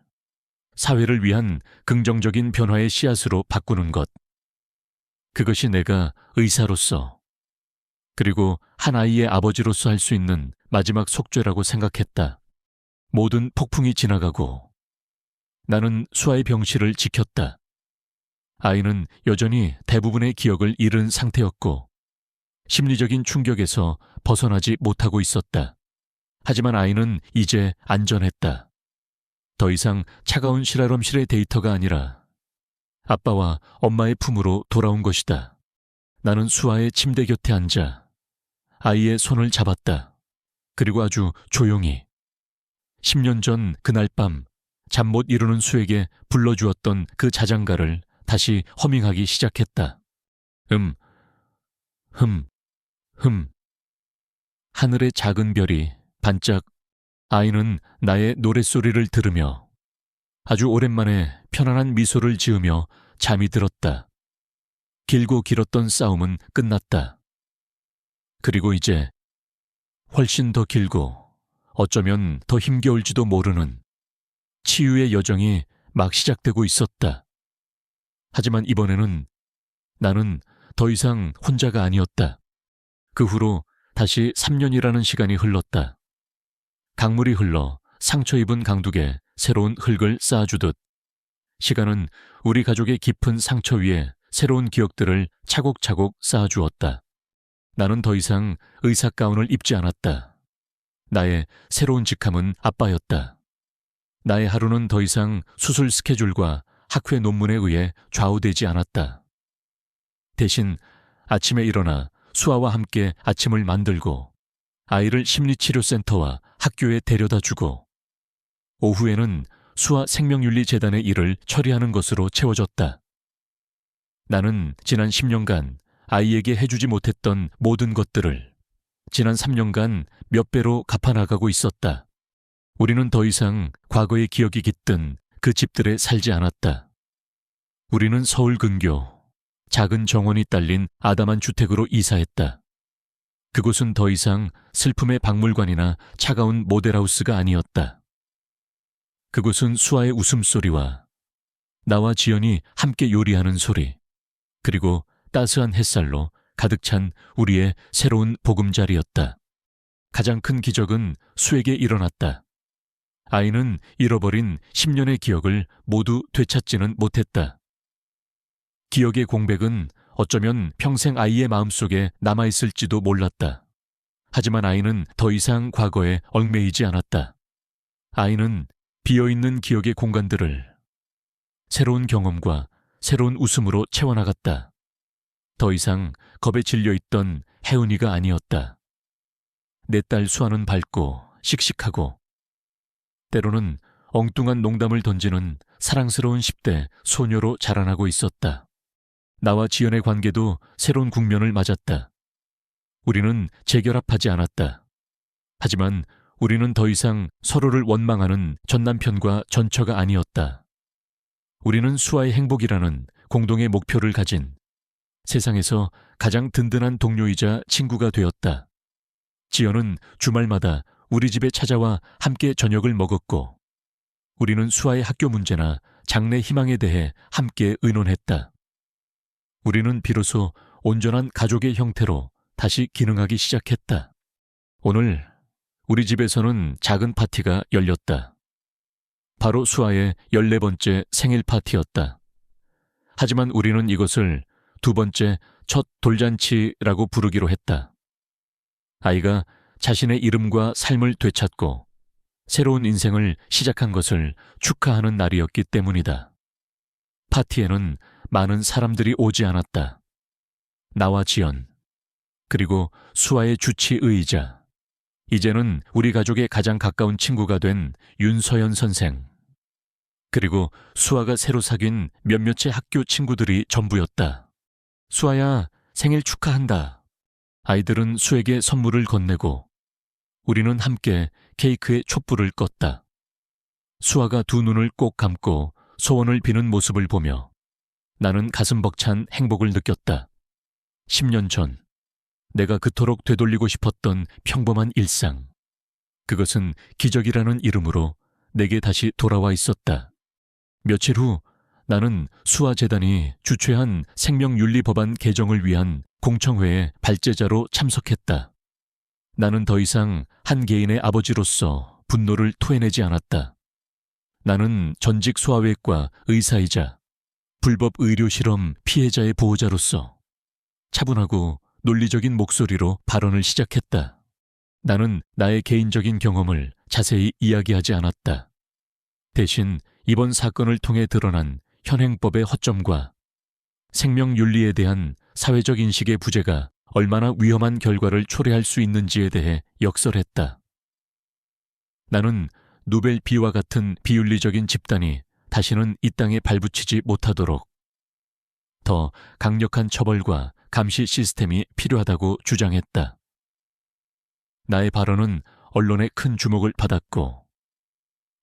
사회를 위한 긍정적인 변화의 씨앗으로 바꾸는 것. 그것이 내가 의사로서 그리고 한 아이의 아버지로서 할 수 있는 마지막 속죄라고 생각했다. 모든 폭풍이 지나가고 나는 수아의 병실을 지켰다. 아이는 여전히 대부분의 기억을 잃은 상태였고 심리적인 충격에서 벗어나지 못하고 있었다. 하지만 아이는 이제 안전했다. 더 이상 차가운 실험실의 데이터가 아니라 아빠와 엄마의 품으로 돌아온 것이다. 나는 수아의 침대 곁에 앉아 아이의 손을 잡았다. 그리고 아주 조용히 10년 전 그날 밤 잠 못 이루는 수에게 불러주었던 그 자장가를 다시 허밍하기 시작했다. 하늘의 작은 별이 반짝. 아이는 나의 노랫소리를 들으며 아주 오랜만에 편안한 미소를 지으며 잠이 들었다. 길고 길었던 싸움은 끝났다. 그리고 이제 훨씬 더 길고 어쩌면 더 힘겨울지도 모르는 치유의 여정이 막 시작되고 있었다. 하지만 이번에는 나는 더 이상 혼자가 아니었다. 그 후로 다시 3년이라는 시간이 흘렀다. 강물이 흘러 상처 입은 강둑에 새로운 흙을 쌓아주듯 시간은 우리 가족의 깊은 상처 위에 새로운 기억들을 차곡차곡 쌓아주었다. 나는 더 이상 의사 가운을 입지 않았다. 나의 새로운 직함은 아빠였다. 나의 하루는 더 이상 수술 스케줄과 학회 논문에 의해 좌우되지 않았다. 대신 아침에 일어나 수아와 함께 아침을 만들고 아이를 심리치료센터와 학교에 데려다 주고 오후에는 수아 생명윤리재단의 일을 처리하는 것으로 채워졌다. 나는 지난 10년간 아이에게 해주지 못했던 모든 것들을 지난 3년간 몇 배로 갚아나가고 있었다. 우리는 더 이상 과거의 기억이 깃든 그 집들에 살지 않았다. 우리는 서울 근교 작은 정원이 딸린 아담한 주택으로 이사했다. 그곳은 더 이상 슬픔의 박물관이나 차가운 모델하우스가 아니었다. 그곳은 수아의 웃음소리와 나와 지연이 함께 요리하는 소리, 그리고 따스한 햇살로 가득 찬 우리의 새로운 보금자리였다. 가장 큰 기적은 수에게 일어났다. 아이는 잃어버린 10년의 기억을 모두 되찾지는 못했다. 기억의 공백은 어쩌면 평생 아이의 마음속에 남아있을지도 몰랐다. 하지만 아이는 더 이상 과거에 얽매이지 않았다. 아이는 비어있는 기억의 공간들을 새로운 경험과 새로운 웃음으로 채워나갔다. 더 이상 겁에 질려있던 혜은이가 아니었다. 내 딸 수아는 밝고 씩씩하고 때로는 엉뚱한 농담을 던지는 사랑스러운 10대 소녀로 자라나고 있었다. 나와 지연의 관계도 새로운 국면을 맞았다. 우리는 재결합하지 않았다. 하지만 우리는 더 이상 서로를 원망하는 전남편과 전처가 아니었다. 우리는 수아의 행복이라는 공동의 목표를 가진 세상에서 가장 든든한 동료이자 친구가 되었다. 지연은 주말마다 우리 집에 찾아와 함께 저녁을 먹었고 우리는 수아의 학교 문제나 장래 희망에 대해 함께 의논했다. 우리는 비로소 온전한 가족의 형태로 다시 기능하기 시작했다. 오늘 우리 집에서는 작은 파티가 열렸다. 바로 수아의 14번째 생일 파티였다. 하지만 우리는 이것을 두 번째 첫 돌잔치라고 부르기로 했다. 아이가 자신의 이름과 삶을 되찾고 새로운 인생을 시작한 것을 축하하는 날이었기 때문이다. 파티에는 많은 사람들이 오지 않았다. 나와 지연, 그리고 수아의 주치의이자 이제는 우리 가족의 가장 가까운 친구가 된 윤서연 선생, 그리고 수아가 새로 사귄 몇몇의 학교 친구들이 전부였다. 수아야, 생일 축하한다. 아이들은 수에게 선물을 건네고 우리는 함께 케이크에 촛불을 껐다. 수아가 두 눈을 꼭 감고 소원을 비는 모습을 보며 나는 가슴 벅찬 행복을 느꼈다. 10년 전 내가 그토록 되돌리고 싶었던 평범한 일상, 그것은 기적이라는 이름으로 내게 다시 돌아와 있었다. 며칠 후 나는 수아재단이 주최한 생명윤리법안 개정을 위한 공청회에 발제자로 참석했다. 나는 더 이상 한 개인의 아버지로서 분노를 토해내지 않았다. 나는 전직 소아외과 의사이자 불법 의료실험 피해자의 보호자로서 차분하고 논리적인 목소리로 발언을 시작했다. 나는 나의 개인적인 경험을 자세히 이야기하지 않았다. 대신 이번 사건을 통해 드러난 현행법의 허점과 생명윤리에 대한 사회적 인식의 부재가 얼마나 위험한 결과를 초래할 수 있는지에 대해 역설했다. 나는 누벨비와 같은 비윤리적인 집단이 다시는 이 땅에 발붙이지 못하도록 더 강력한 처벌과 감시 시스템이 필요하다고 주장했다. 나의 발언은 언론의 큰 주목을 받았고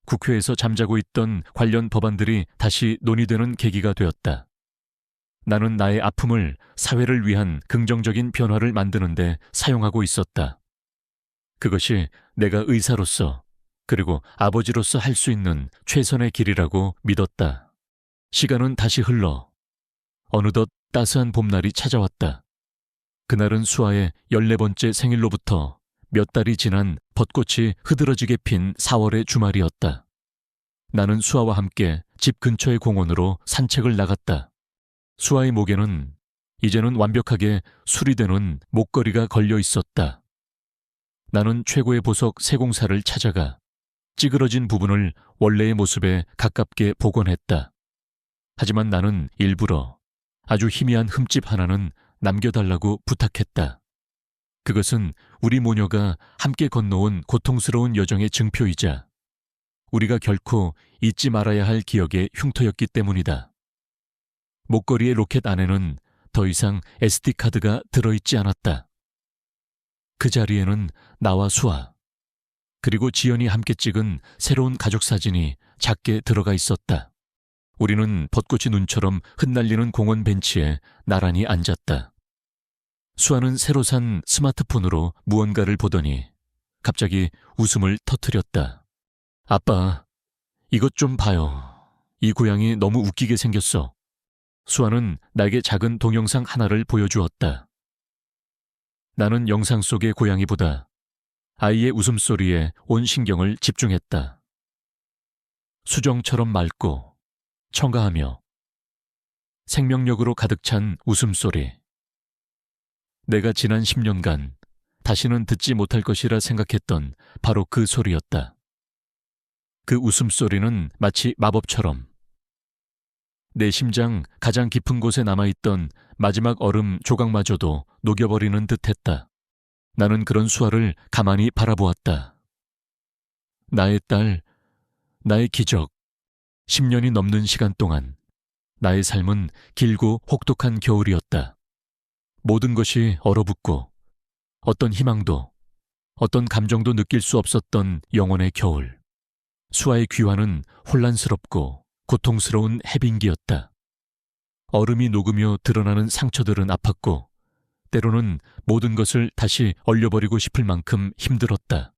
국회에서 잠자고 있던 관련 법안들이 다시 논의되는 계기가 되었다. 나는 나의 아픔을 사회를 위한 긍정적인 변화를 만드는 데 사용하고 있었다. 그것이 내가 의사로서 그리고 아버지로서 할 수 있는 최선의 길이라고 믿었다. 시간은 다시 흘러 어느덧 따스한 봄날이 찾아왔다. 그날은 수아의 14번째 생일로부터 몇 달이 지난 벚꽃이 흐드러지게 핀 4월의 주말이었다. 나는 수아와 함께 집 근처의 공원으로 산책을 나갔다. 수아의 목에는 이제는 완벽하게 수리되는 목걸이가 걸려 있었다. 나는 최고의 보석 세공사를 찾아가 찌그러진 부분을 원래의 모습에 가깝게 복원했다. 하지만 나는 일부러 아주 희미한 흠집 하나는 남겨달라고 부탁했다. 그것은 우리 모녀가 함께 건너온 고통스러운 여정의 증표이자 우리가 결코 잊지 말아야 할 기억의 흉터였기 때문이다. 목걸이의 로켓 안에는 더 이상 SD카드가 들어있지 않았다. 그 자리에는 나와 수아, 그리고 지연이 함께 찍은 새로운 가족 사진이 작게 들어가 있었다. 우리는 벚꽃이 눈처럼 흩날리는 공원 벤치에 나란히 앉았다. 수아는 새로 산 스마트폰으로 무언가를 보더니 갑자기 웃음을 터뜨렸다. 아빠, 이것 좀 봐요. 이 고양이 너무 웃기게 생겼어. 수아는 나에게 작은 동영상 하나를 보여주었다. 나는 영상 속의 고양이보다 아이의 웃음소리에 온 신경을 집중했다. 수정처럼 맑고 청가하며 생명력으로 가득 찬 웃음소리. 내가 지난 10년간 다시는 듣지 못할 것이라 생각했던 바로 그 소리였다. 그 웃음소리는 마치 마법처럼 내 심장 가장 깊은 곳에 남아있던 마지막 얼음 조각마저도 녹여버리는 듯했다. 나는 그런 수아를 가만히 바라보았다. 나의 딸, 나의 기적. 10년이 넘는 시간 동안 나의 삶은 길고 혹독한 겨울이었다. 모든 것이 얼어붙고 어떤 희망도, 어떤 감정도 느낄 수 없었던 영혼의 겨울. 수아의 귀환은 혼란스럽고 고통스러운 해빙기였다. 얼음이 녹으며 드러나는 상처들은 아팠고 때로는 모든 것을 다시 얼려버리고 싶을 만큼 힘들었다.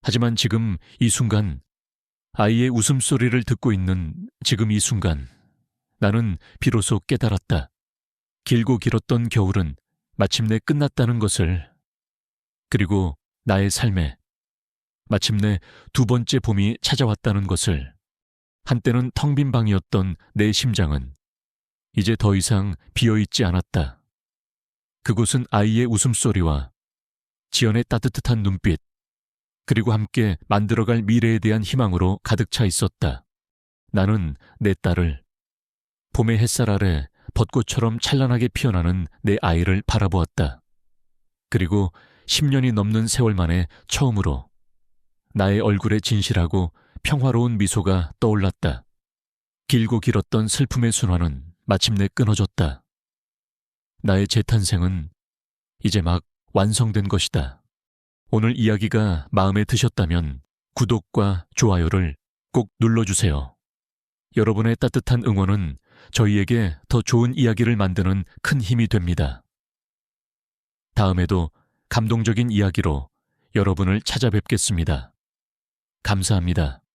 하지만 지금 이 순간, 아이의 웃음소리를 듣고 있는 지금 이 순간, 나는 비로소 깨달았다. 길고 길었던 겨울은 마침내 끝났다는 것을, 그리고 나의 삶에 마침내 두 번째 봄이 찾아왔다는 것을. 한때는 텅 빈 방이었던 내 심장은 이제 더 이상 비어있지 않았다. 그곳은 아이의 웃음소리와 지연의 따뜻한 눈빛, 그리고 함께 만들어갈 미래에 대한 희망으로 가득 차 있었다. 나는 내 딸을, 봄의 햇살 아래 벚꽃처럼 찬란하게 피어나는 내 아이를 바라보았다. 그리고 10년이 넘는 세월 만에 처음으로 나의 얼굴에 진실하고 평화로운 미소가 떠올랐다. 길고 길었던 슬픔의 순환은 마침내 끊어졌다. 나의 재탄생은 이제 막 완성된 것이다. 오늘 이야기가 마음에 드셨다면 구독과 좋아요를 꼭 눌러주세요. 여러분의 따뜻한 응원은 저희에게 더 좋은 이야기를 만드는 큰 힘이 됩니다. 다음에도 감동적인 이야기로 여러분을 찾아뵙겠습니다. 감사합니다.